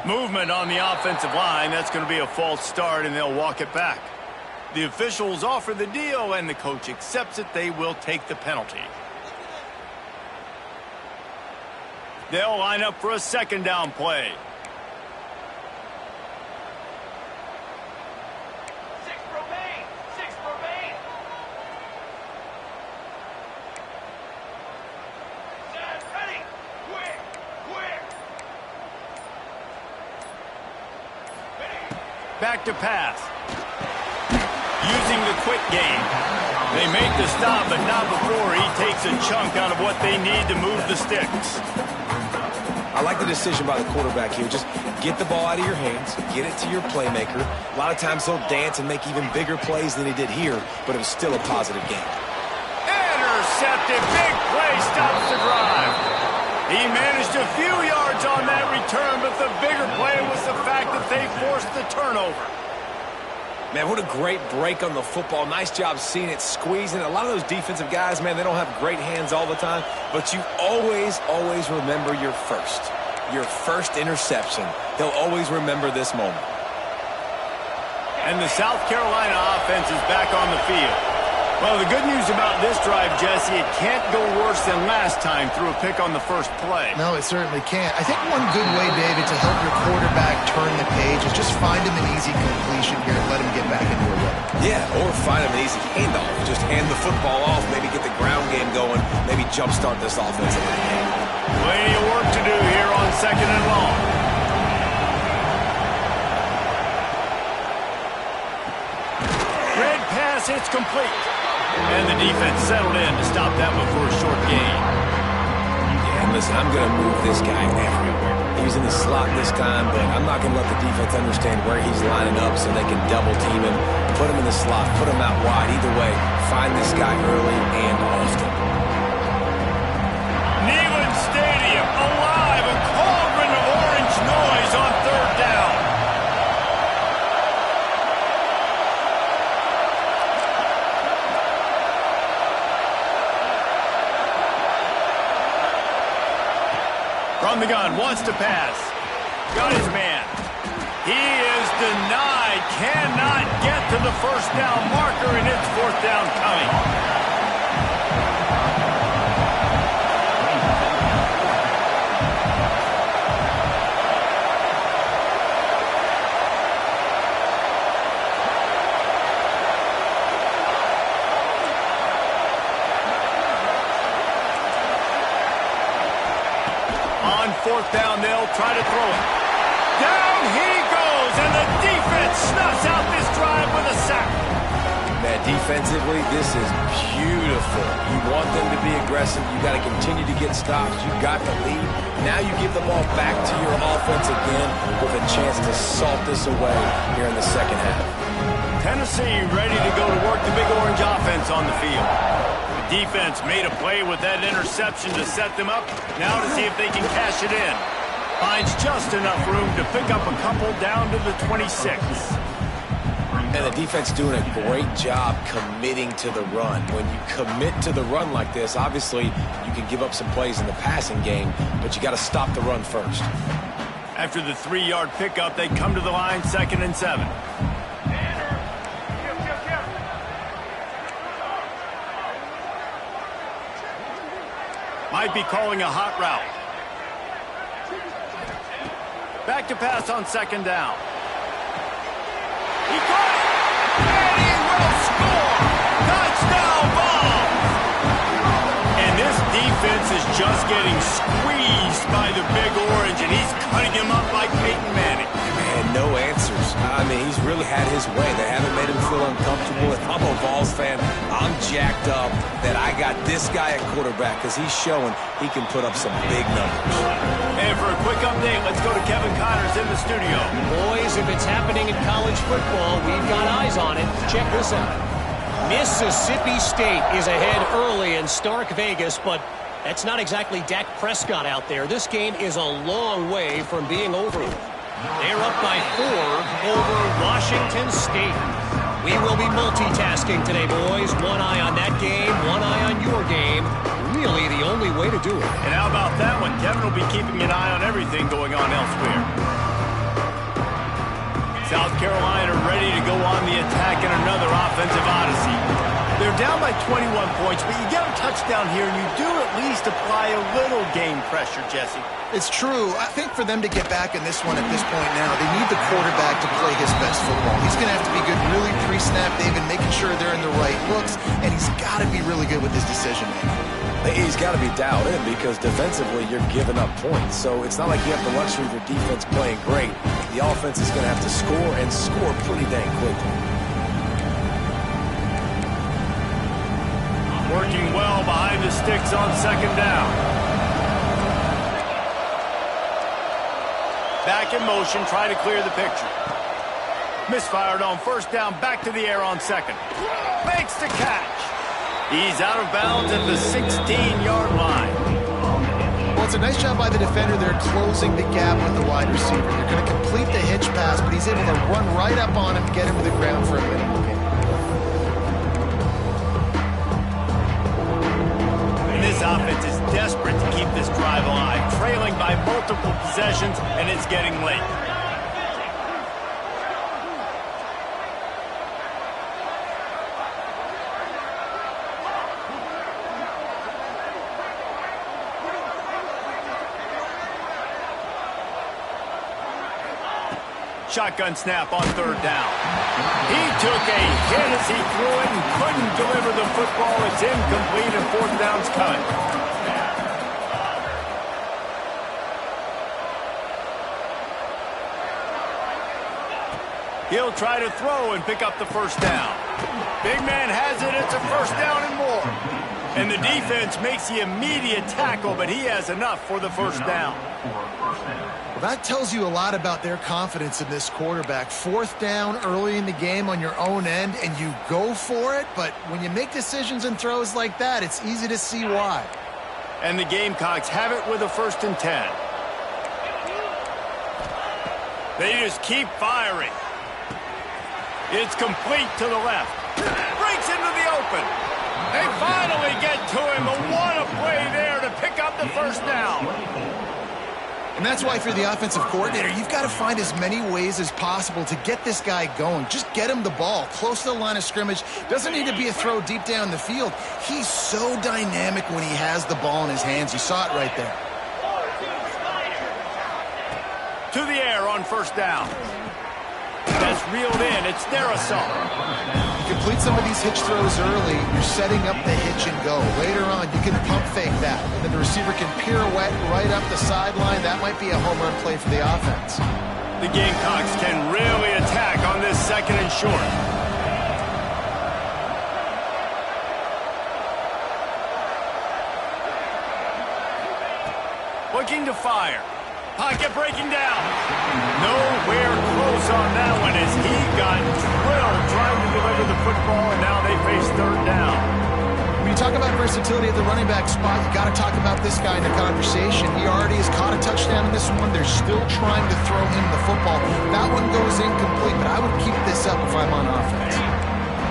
Movement on the offensive line. That's going to be a false start, and they'll walk it back. The officials offer the deal, and the coach accepts it. They will take the penalty. They'll line up for a second down play. Back to pass. Using the quick game. They make the stop, but not before he takes a chunk out of what they need to move the sticks. I like the decision by the quarterback here. Just get the ball out of your hands, get it to your playmaker. A lot of times he'll dance and make even bigger plays than he did here, but it was still a positive game. Intercepted. Big play stops the drive. He managed a few yards on that return, but the bigger play was the fact that they forced the turnover. Man, what a great break on the football. Nice job seeing it squeezing. A lot of those defensive guys, man, they don't have great hands all the time, but you always, always remember your first interception. They'll always remember this moment. And the South Carolina offense is back on the field. Well, the good news about this drive, Jesse, it can't go worse than last time through a pick on the first play. No, it certainly can't. I think one good way, David, to help your quarterback turn the page is just find him an easy completion here and let him get back into a rhythm. Yeah, or find him an easy handoff. Just hand the football off, maybe get the ground game going, maybe jumpstart this offensive game. Plenty of work to do here on second and long. Red pass, it's complete. And the defense settled in to stop that one for a short gain. Yeah, and listen, I'm going to move this guy everywhere. He was in the slot this time, but I'm not going to let the defense understand where he's lining up so they can double team him, put him in the slot, put him out wide. Either way, find this guy early and often. Neyland Stadium alive, a cauldron of orange noise on third down. From the gun, wants to pass. Got his man. He is denied. Cannot get to the first down marker, and it's fourth down coming. On fourth down, they'll try to throw it. Down he goes, and the defense snuffs out this drive with a sack. Man, defensively, this is beautiful. You want them to be aggressive. You got to continue to get stops. You got the lead. Now you give the ball back to your offense again with a chance to salt this away here in the second half. Tennessee ready to go to work the Big Orange offense on the field. The defense made a play with that interception to set them up. Now to see if they can cash it in. Finds just enough room to pick up a couple down to the 26. And the defense doing a great job committing to the run. When you commit to the run like this, obviously you can give up some plays in the passing game, but you got to stop the run first. After the 3-yard pickup, they come to the line, 2nd and 7. Might be calling a hot route. Back to pass on 2nd down. He caught it, and he will score. Touchdown ball. And this defense is just getting squeezed by the Big Orange, and he's cutting him up like Peyton Manning. Man, no answers. I mean, Vols fan, I'm jacked up that I got this guy at quarterback because he's showing he can put up some big numbers. And for a quick update, let's go to Kevin Connors in the studio. Boys, if it's happening in college football, we've got eyes on it. Check this out. Mississippi State is ahead early in Stark Vegas, but that's not exactly Dak Prescott out there. This game is a long way from being over. They're up by 4 over Washington State. We will be multitasking today, boys. One eye on that game, one eye on your game. Really the only way to do it. And how about that one? Kevin will be keeping an eye on everything going on elsewhere. South Carolina ready to go on the attack in another offensive odyssey. They're down by 21 points, but you get a touchdown here, and you do at least apply a little game pressure, Jesse. It's true. I think for them to get back in this one at this point now, they need the quarterback to play his best football. He's going to have to be good really pre-snap, David, making sure they're in the right looks, and he's got to be really good with his decision-making. He's got to be dialed in because defensively you're giving up points. So it's not like you have the luxury of your defense playing great. The offense is going to have to score and score pretty dang quickly. Working well behind the sticks on second down. Back in motion, try to clear the picture. Misfired on first down, back to the air on second. Makes the catch. He's out of bounds at the 16-yard line. Well, it's a nice job by the defender there closing the gap with the wide receiver. They're going to complete the hitch pass, but he's able to run right up on him, get him to the ground for a minute. And this offense is desperate to keep this drive alive, trailing by multiple possessions, and it's getting late. Shotgun snap on third down. He took a hit as he threw it and couldn't deliver the football. It's incomplete and fourth down's coming. He'll try to throw and pick up the first down. Big man has it. It's a first down and more. And the defense makes the immediate tackle, but he has enough for the first down. Well, that tells you a lot about their confidence in this quarterback. Fourth down early in the game on your own end, and you go for it, but when you make decisions and throws like that, it's easy to see why. And the Gamecocks have it with a 1st and 10. They just keep firing. It's complete to the left. Breaks into the open. They finally get to him, but what a play there to pick up the first down. And that's why, if you're the offensive coordinator, you've got to find as many ways as possible to get this guy going. Just get him the ball close to the line of scrimmage. Doesn't need to be a throw deep down the field. He's so dynamic when he has the ball in his hands. You saw it right there. To the air on first down. That's reeled in. It's their assault. Complete some of these hitch throws early, you're setting up the hitch and go. Later on, you can pump fake that. Then the receiver can pirouette right up the sideline. That might be a home run play for the offense. The Gamecocks can really attack on this second and short. Looking to fire. Pocket breaking down. Nowhere close on that one as he got drilled trying to deliver the football, and now they face third down. When you talk about versatility at the running back spot, you got to talk about this guy in the conversation. He already has caught a touchdown in this one. They're still trying to throw him the football. That one goes incomplete, but I would keep this up if I'm on offense.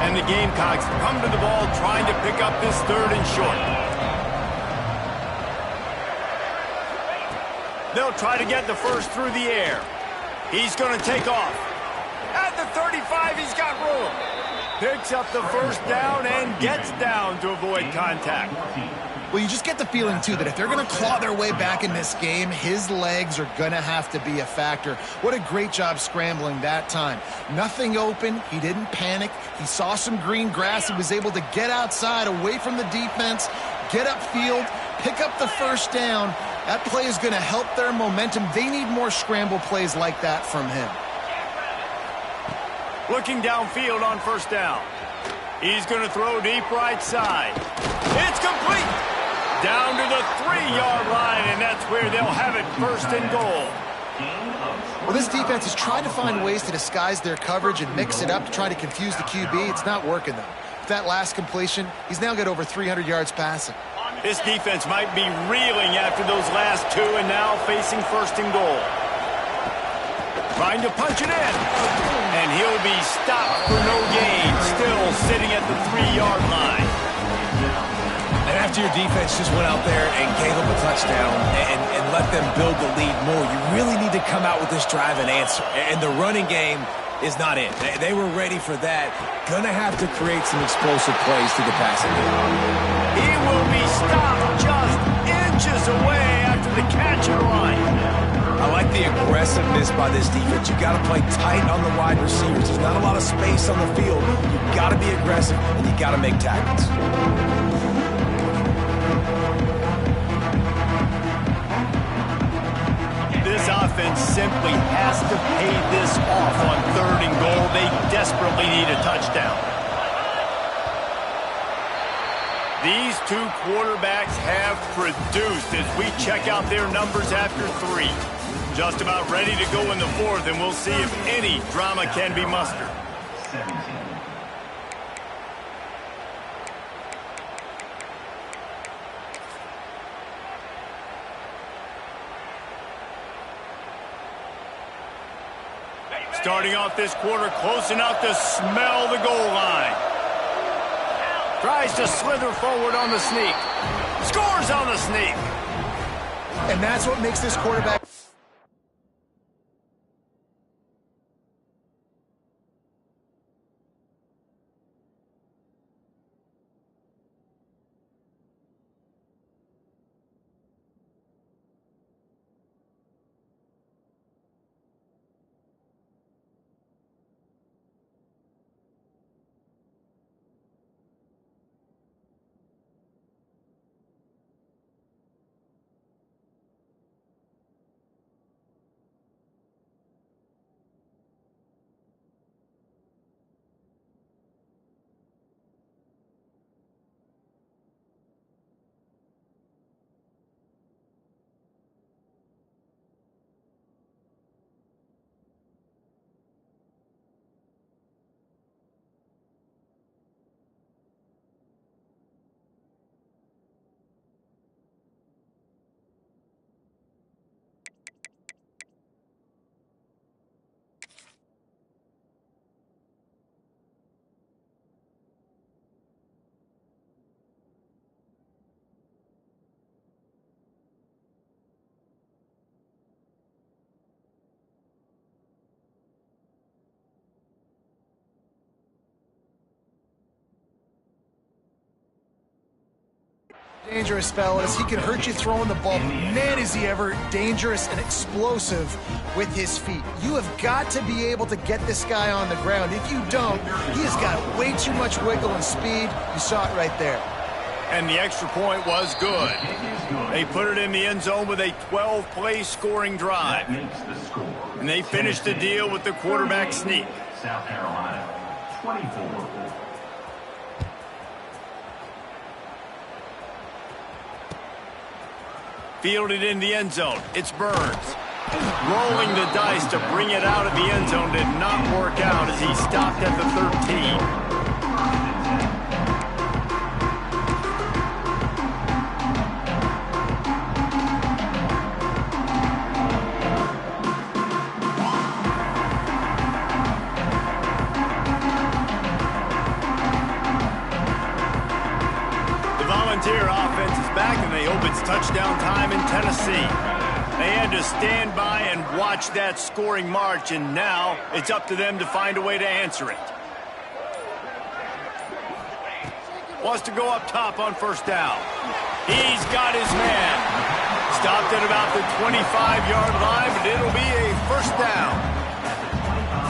And the Gamecocks come to the ball trying to pick up this third and short. They'll try to get the first through the air. He's going to take off. At the 35, he's got room. Picks up the first down and gets down to avoid contact. Well, you just get the feeling, too, that if they're going to claw their way back in this game, his legs are going to have to be a factor. What a great job scrambling that time. Nothing open. He didn't panic. He saw some green grass. He was able to get outside, away from the defense, get upfield, pick up the first down. That play is going to help their momentum. They need more scramble plays like that from him. Looking downfield on first down. He's going to throw deep right side. It's complete. Down to the 3-yard line, and that's where they'll have it, first and goal. Well, this defense is trying to find ways to disguise their coverage and mix it up to try to confuse the QB. It's not working, though. With that last completion, he's now got over 300 yards passing. This defense might be reeling after those last two and now facing first and goal. Trying to punch it in. And he'll be stopped for no gain, still sitting at the 3-yard line. And after your defense just went out there and gave them a touchdown and let them build the lead more, you really need to come out with this drive and answer. And the running game is not it. They were ready for that. Gonna have to create some explosive plays through the passing game. He will be stopped just inches away after the catch and run. I like the aggressiveness by this defense. You got to play tight on the wide receivers. There's not a lot of space on the field. You got to be aggressive and you got to make tackles. This offense simply has to pay this off on 3rd and goal. They desperately need a touchdown. These two quarterbacks have produced as we check out their numbers after 3. Just about ready to go in the 4th, and we'll see if any drama can be mustered. 17. Starting off this quarter close enough to smell the goal line. Tries to slither forward on the sneak. Scores on the sneak. And that's what makes this quarterback... Dangerous, fellas. He can hurt you throwing the ball. Man, is he ever dangerous and explosive with his feet. You have got to be able to get this guy on the ground. If you don't, he has got way too much wiggle and speed. You saw it right there. And the extra point was good. They put it in the end zone with a 12-play scoring drive. And they finished the deal with the quarterback sneak. South Carolina, 24. Fielded in the end zone. It's Burns. Rolling the dice to bring it out of the end zone did not work out as he stopped at the 13. Volunteer offense is back, and they hope it's touchdown time in Tennessee. They had to stand by and watch that scoring march, and now it's up to them to find a way to answer it. Wants to go up top on first down. He's got his man. Stopped at about the 25-yard line, but it'll be a first down.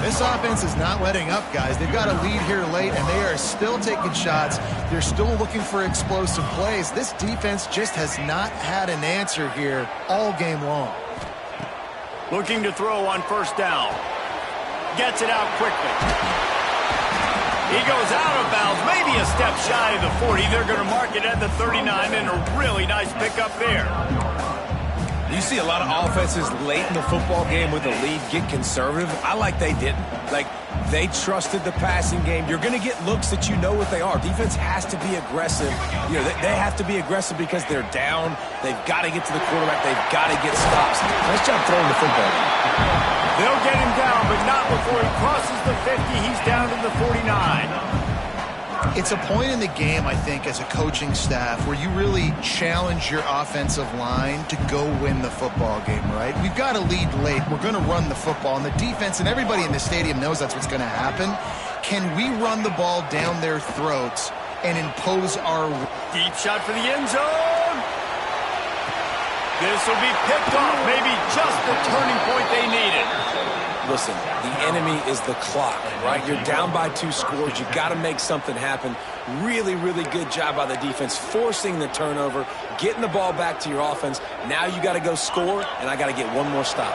This offense is not letting up, guys. They've got a lead here late, and they are still taking shots. They're still looking for explosive plays. This defense just has not had an answer here all game long. Looking to throw on first down. Gets it out quickly. He goes out of bounds, maybe a step shy of the 40. They're going to mark it at the 39, and a really nice pickup there. You see a lot of offenses late in the football game with a lead get conservative. I like they didn't. Like, they trusted the passing game. You're going to get looks that you know what they are. Defense has to be aggressive. You know, they have to be aggressive because they're down. They've got to get to the quarterback. They've got to get stops. Nice job throwing the football. They'll get him down, but not before he crosses the 50. He's down to the 49. It's a point in the game, I think, as a coaching staff where you really challenge your offensive line to go win the football game, right? We've got a lead late. We're going to run the football, and the defense and everybody in the stadium knows that's what's going to happen. Can we run the ball down their throats and impose our... Deep shot for the end zone. This will be picked off. Maybe just the turning point they needed. Listen, the enemy is the clock, right? You're down by 2 scores. You got to make something happen. Really, really good job by the defense, forcing the turnover, getting the ball back to your offense. Now you got to go score, and I got to get one more stop.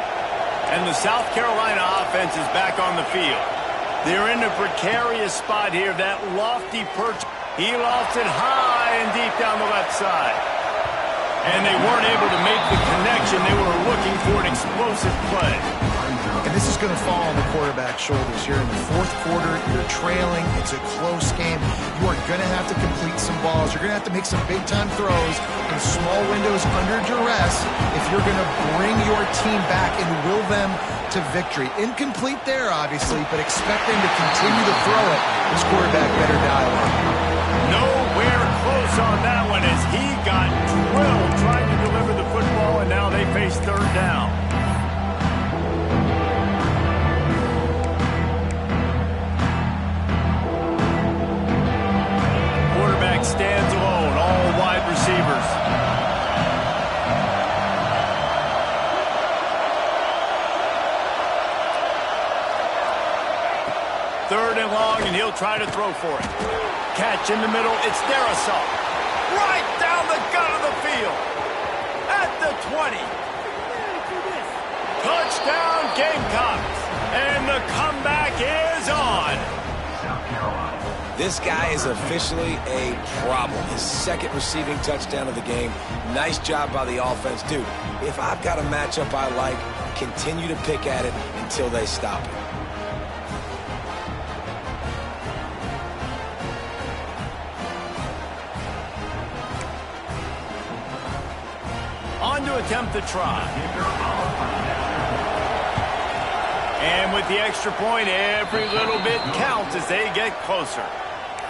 And the South Carolina offense is back on the field. They're in a precarious spot here, that lofty perch. He lofts it high and deep down the left side. And they weren't able to make the connection. They were looking for an explosive play. And this is going to fall on the quarterback's shoulders here in the fourth quarter. You're trailing. It's a close game. You are going to have to complete some balls. You're going to have to make some big-time throws in small windows under duress if you're going to bring your team back and will them to victory. Incomplete there, obviously, but expect them to continue to throw it. This quarterback better dial in. Nowhere close on that one as he got drilled trying to deliver the football, and now they face third down. Stands alone, all wide receivers. Third and long, and he'll try to throw for it. Catch in the middle, it's Darisaw. Right down the gut of the field. At the 20. Touchdown, Gamecocks. And the comeback is on. South Carolina. This guy is officially a problem. His second receiving touchdown of the game. Nice job by the offense. Dude, if I've got a matchup I like, continue to pick at it until they stop it. On to attempt the try. And with the extra point, every little bit counts as they get closer.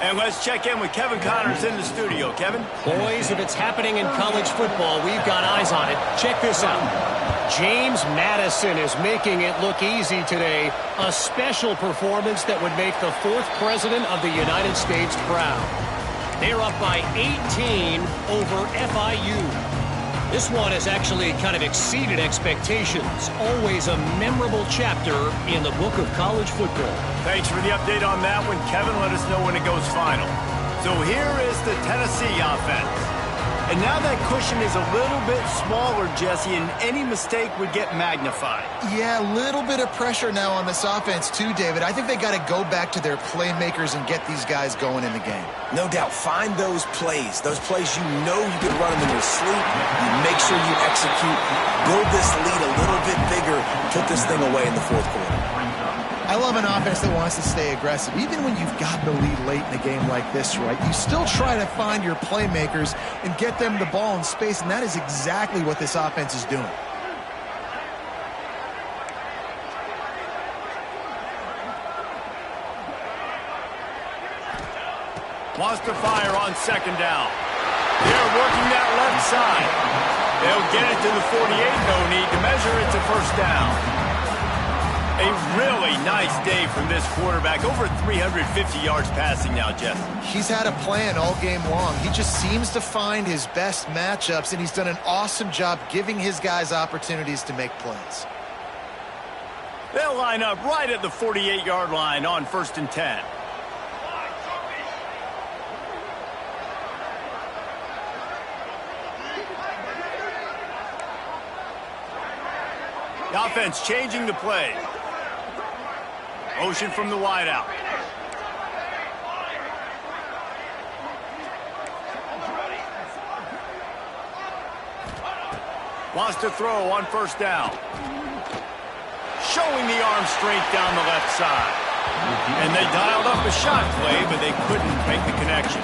And let's check in with Kevin Connors in the studio. Kevin? Boys, if it's happening in college football, we've got eyes on it. Check this out. James Madison is making it look easy today. A special performance that would make the 4th president of the United States proud. They're up by 18 over FIU. This one has actually kind of exceeded expectations. Always a memorable chapter in the book of college football. Thanks for the update on that one, Kevin. Let us know when it goes final. So here is the Tennessee offense. And now that cushion is a little bit smaller, Jesse, and any mistake would get magnified. Yeah, a little bit of pressure now on this offense too, David. I think they got to go back to their playmakers and get these guys going in the game. No doubt. Find those plays you know you can run them in your sleep. You make sure you execute. Build this lead a little bit bigger. Put this thing away in the fourth quarter. I love an offense that wants to stay aggressive. Even when you've got the lead late in a game like this, right, you still try to find your playmakers and get them the ball in space, and that is exactly what this offense is doing. Wants to fire on second down. They're working that left side. They'll get it to the 48. No need to measure. It's a first down. A really nice day from this quarterback. Over 350 yards passing now, Jeff. He's had a plan all game long. He just seems to find his best matchups, and he's done an awesome job giving his guys opportunities to make plays. They'll line up right at the 48-yard line on 1st and 10. The offense changing the play. Motion from the wideout. Wants to throw on first down. Showing the arm strength down the left side. And they dialed up a shot play, but they couldn't make the connection.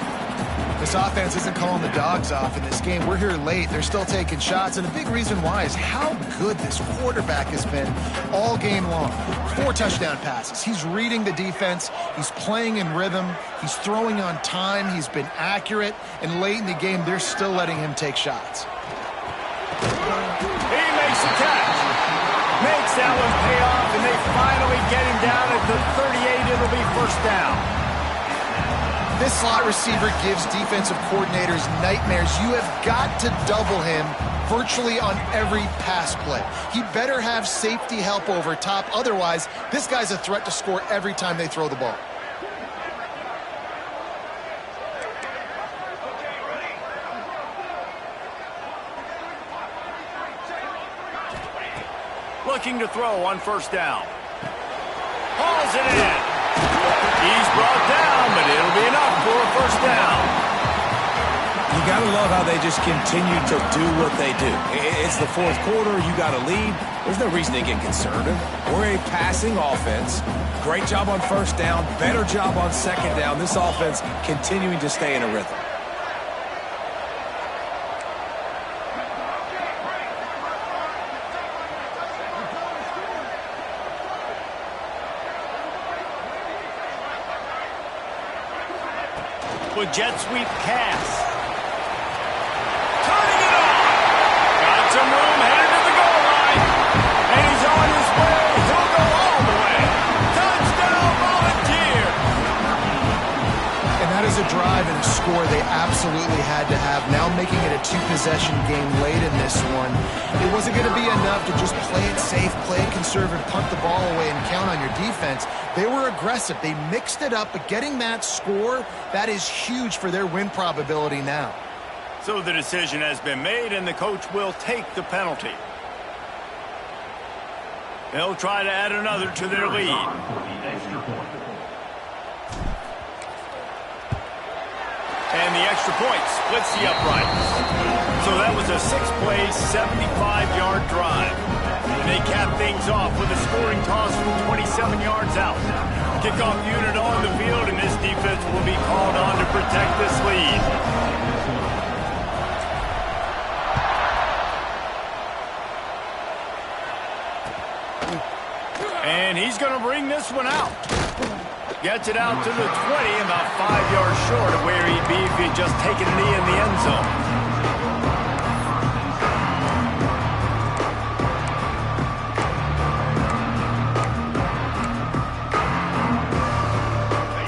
This offense isn't calling the dogs off in this game. We're here late. They're still taking shots, and a big reason why is how good this quarterback has been all game long. 4 touchdown passes. He's reading the defense. He's playing in rhythm. He's throwing on time. He's been accurate, and late in the game, they're still letting him take shots. He makes the catch. Makes that one pay off, and they finally get him down at the 38. It'll be first down. This slot receiver gives defensive coordinators nightmares. You have got to double him virtually on every pass play. He better have safety help over top. Otherwise, this guy's a threat to score every time they throw the ball. Looking to throw on first down. Hauls it in. He's brought down, but it'll be enough for a first down. You got to love how they just continue to do what they do. It's the fourth quarter. You got a lead. There's no reason to get concerned. We're a passing offense. Great job on first down. Better job on second down. This offense continuing to stay in a rhythm. With jet sweep pass. Turning it on. Got some room headed to the goal line. And he's on his way. He'll go all the way. Touchdown, Volunteer. And that is a drive and a score they absolutely had to have. Now making it a 2-possession game late in this one. It wasn't going to be enough to just play it safe, play it conservative, punt the ball away, and count on your defense. They were aggressive. They mixed it up, but getting that score, that is huge for their win probability now. So the decision has been made, and the coach will take the penalty. They'll try to add another to their lead. And the extra point splits the uprights. So that was a 6-play, 75-yard drive. And they cap things off with a scoring toss from 27 yards out. Kickoff unit on the field, and this defense will be called on to protect this lead. And he's going to bring this one out. Gets it out to the 20, about 5 yards short of where he'd be if he'd just taken a knee in the end zone.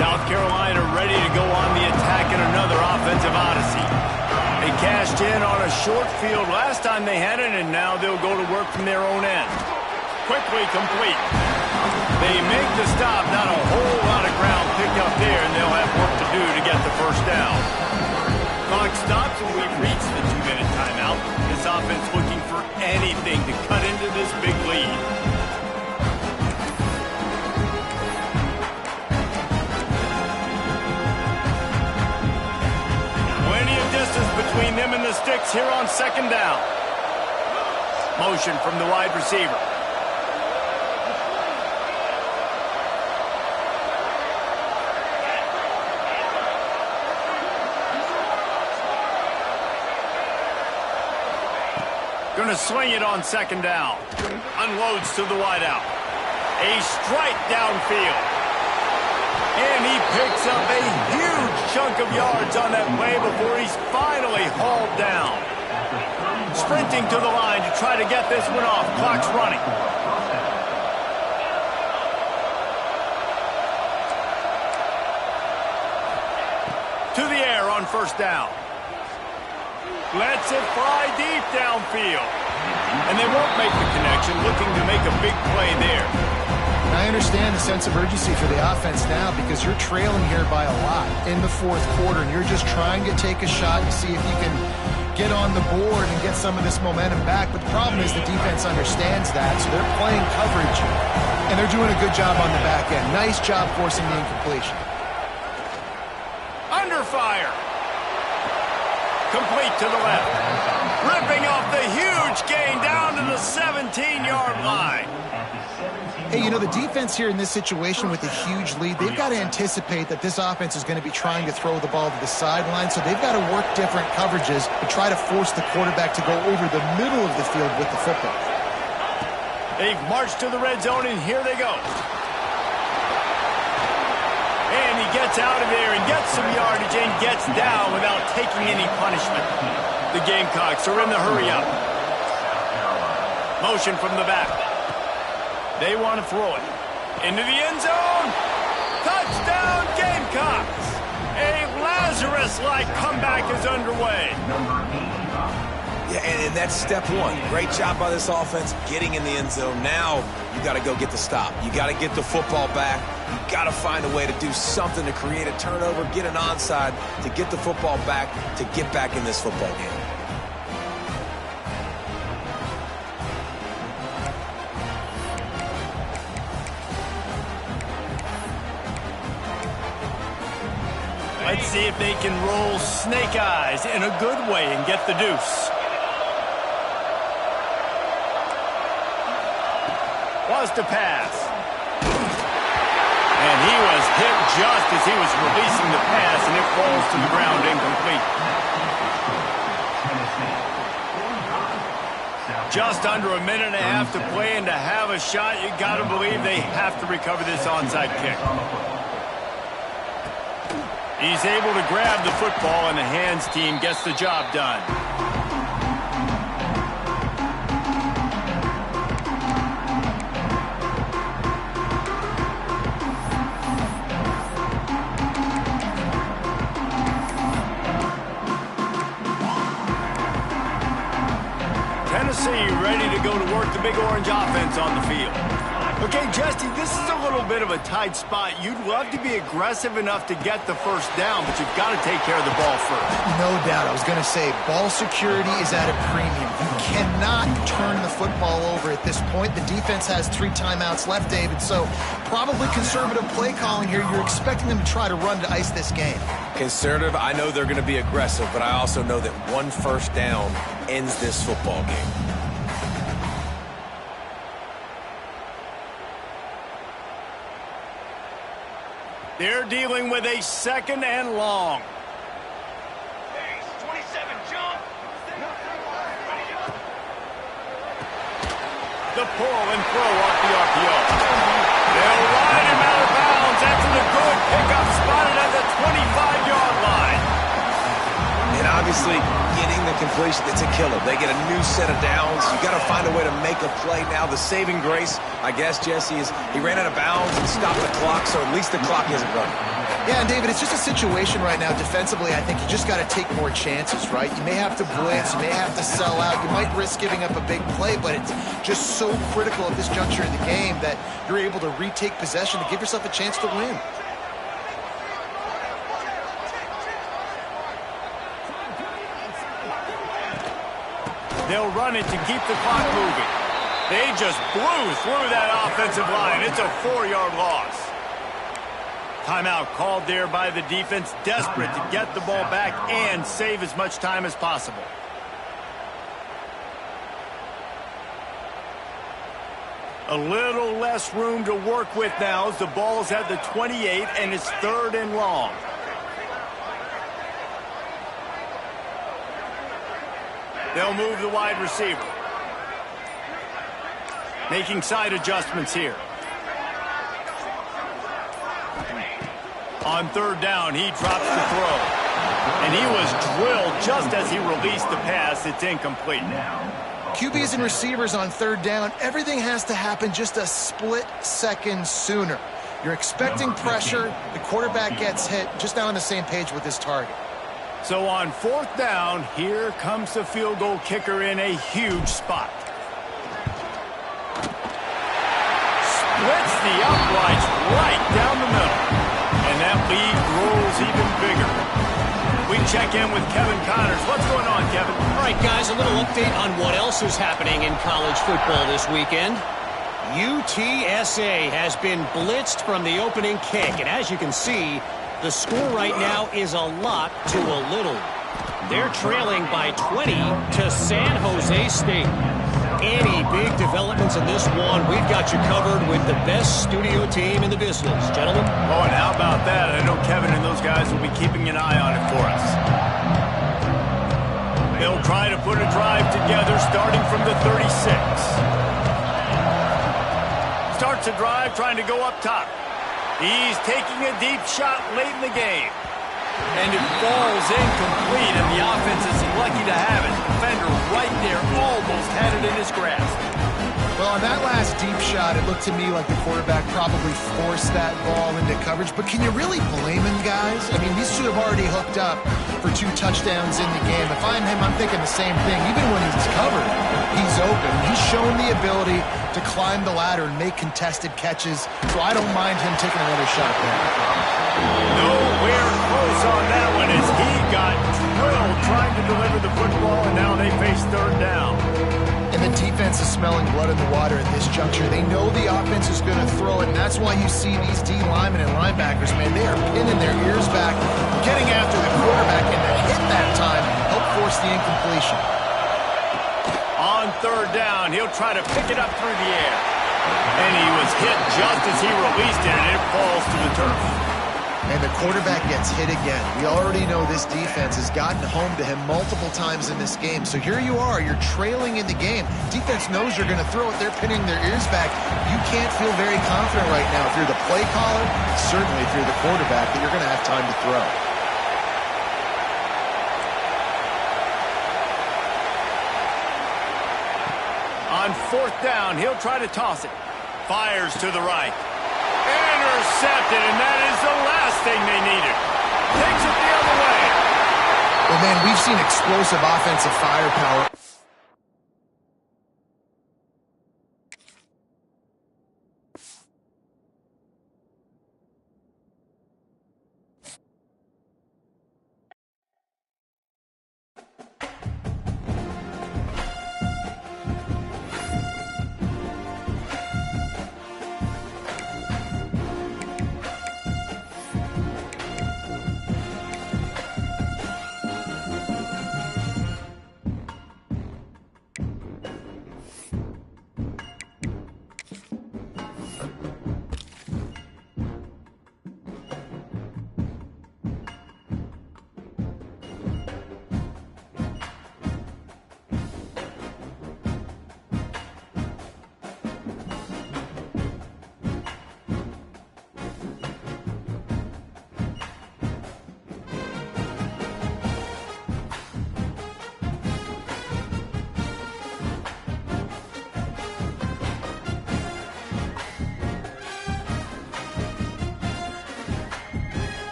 South Carolina ready to go on the attack in another offensive odyssey. They cashed in on a short field last time they had it, and now they'll go to work from their own end. Quickly complete. They make the stop, not a whole lot of ground picked up there, and they'll have work to do to get the first down. Clock stops, and we've reached the 2-minute timeout. This offense looking for anything to cut into this big lead. Plenty of distance between them and the sticks here on second down. Motion from the wide receiver. Going to swing it on second down. Unloads to the wideout. A strike downfield. And he picks up a huge chunk of yards on that play before he's finally hauled down. Sprinting to the line to try to get this one off. Clock's running. To the air on first down. Lets it fly deep downfield. And they won't make the connection, looking to make a big play there. I understand the sense of urgency for the offense now because you're trailing here by a lot in the fourth quarter, and you're just trying to take a shot and see if you can get on the board and get some of this momentum back. But the problem is the defense understands that, so they're playing coverage, and they're doing a good job on the back end. Nice job forcing the incompletion. Under fire. Complete to the left. ripping off the huge gain down to the 17-yard line. Hey, you know, the defense here in this situation with a huge lead, they've got to anticipate that this offense is going to be trying to throw the ball to the sideline, so they've got to work different coverages to try to force the quarterback to go over the middle of the field with the football. They've marched to the red zone, and here they go. And he gets out of there and gets some yardage and gets down without taking any punishment. The Gamecocks are in the hurry-up. Motion from the back. They want to throw it. Into the end zone. Touchdown, Gamecocks. A Lazarus-like comeback is underway. Yeah, and that's step one. Great job by this offense getting in the end zone. Now you got to go get the stop. You got to get the football back. You got to find a way to do something to create a turnover, get an onside, to get the football back, to get back in this football game. Let's see if they can roll snake eyes in a good way and get the deuce. Was to pass. And he was hit just as he was releasing the pass, and it falls to the ground incomplete. Just under a minute and a half to play, and to have a shot, you got to believe they have to recover this onside kick. He's able to grab the football, and the hands team gets the job done. Tennessee ready to go to work the Big Orange offense on the field. Okay, Jesse, this is a little bit of a tight spot. You'd love to be aggressive enough to get the first down, but you've got to take care of the ball first. No doubt. I was going to say, ball security is at a premium. You cannot turn the football over at this point. The defense has 3 timeouts left, David, so probably conservative play calling here. You're expecting them to try to run to ice this game. Conservative, I know they're going to be aggressive, but I also know that one first down ends this football game. They're dealing with a 2nd and long. The pull and throw off the RPO. They'll ride him out of bounds after the good pickup spotted at the 25-yard line. And obviously, getting the completion, it's a killer. They get a new set of downs. You got to find a way to make a play now. The saving grace, I guess, Jesse, is he ran out of bounds and stopped the clock, so at least the clock isn't running. Yeah, and David, it's just a situation right now defensively. I think you just got to take more chances, right? You may have to blitz, you may have to sell out, you might risk giving up a big play, but it's just so critical at this juncture of the game that you're able to retake possession to give yourself a chance to win. They'll run it to keep the clock moving. They just blew through that offensive line. It's a 4-yard loss. Timeout called there by the defense, desperate to get the ball back and save as much time as possible. A little less room to work with now as the ball's at the 28 and it's 3rd and long. They'll move the wide receiver. Making side adjustments here. On 3rd down, he drops the throw. And he was drilled just as he released the pass. It's incomplete. QBs and receivers on 3rd down, everything has to happen just a split second sooner. You're expecting pressure, the quarterback gets hit, just not on the same page with his target. So on 4th down, here comes the field goal kicker in a huge spot. Splits the uprights right down the middle. And that lead grows even bigger. We check in with Kevin Connors. What's going on, Kevin? All right, guys, a little update on what else is happening in college football this weekend. UTSA has been blitzed from the opening kick, and as you can see, the score right now is a lot to a little. They're trailing by 20 to San Jose State. Any big developments in this one, we've got you covered with the best studio team in the business. Gentlemen? Oh, and how about that? I know Kevin and those guys will be keeping an eye on it for us. They'll try to put a drive together starting from the 36. Starts a drive trying to go up top. He's taking a deep shot late in the game. And it falls incomplete, and the offense is lucky to have it. Defender right there almost had it in his grasp. Well, on that last deep shot, it looked to me like the quarterback probably forced that ball into coverage. But can you really blame him, guys? I mean, these two have already hooked up for 2 touchdowns in the game. If I'm him, I'm thinking the same thing. Even when he's covered, he's open. He's shown the ability to climb the ladder and make contested catches. So I don't mind him taking another shot there. Nowhere close on that one as he got drilled trying to deliver the football, and now they face third down. And the defense is smelling blood in the water at this juncture. They know the offense is going to throw it, and that's why you see these D linemen and linebackers, man, they are pinning their ears back, getting after the quarterback, and that hit that time helped force the incompletion. On third down, he'll try to pick it up through the air. And he was hit just as he released it, and it falls to the turf. And the quarterback gets hit again. We already know this defense has gotten home to him multiple times in this game. So here you are, you're trailing in the game. Defense knows you're going to throw it. They're pinning their ears back. You can't feel very confident right now if you're the play caller, certainly if you're the quarterback, that you're going to have time to throw. On fourth down, he'll try to toss it. Fires to the right. Intercepted, and that is the last thing they needed. Takes it the other way. Well, man, we've seen explosive offensive firepower.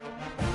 game.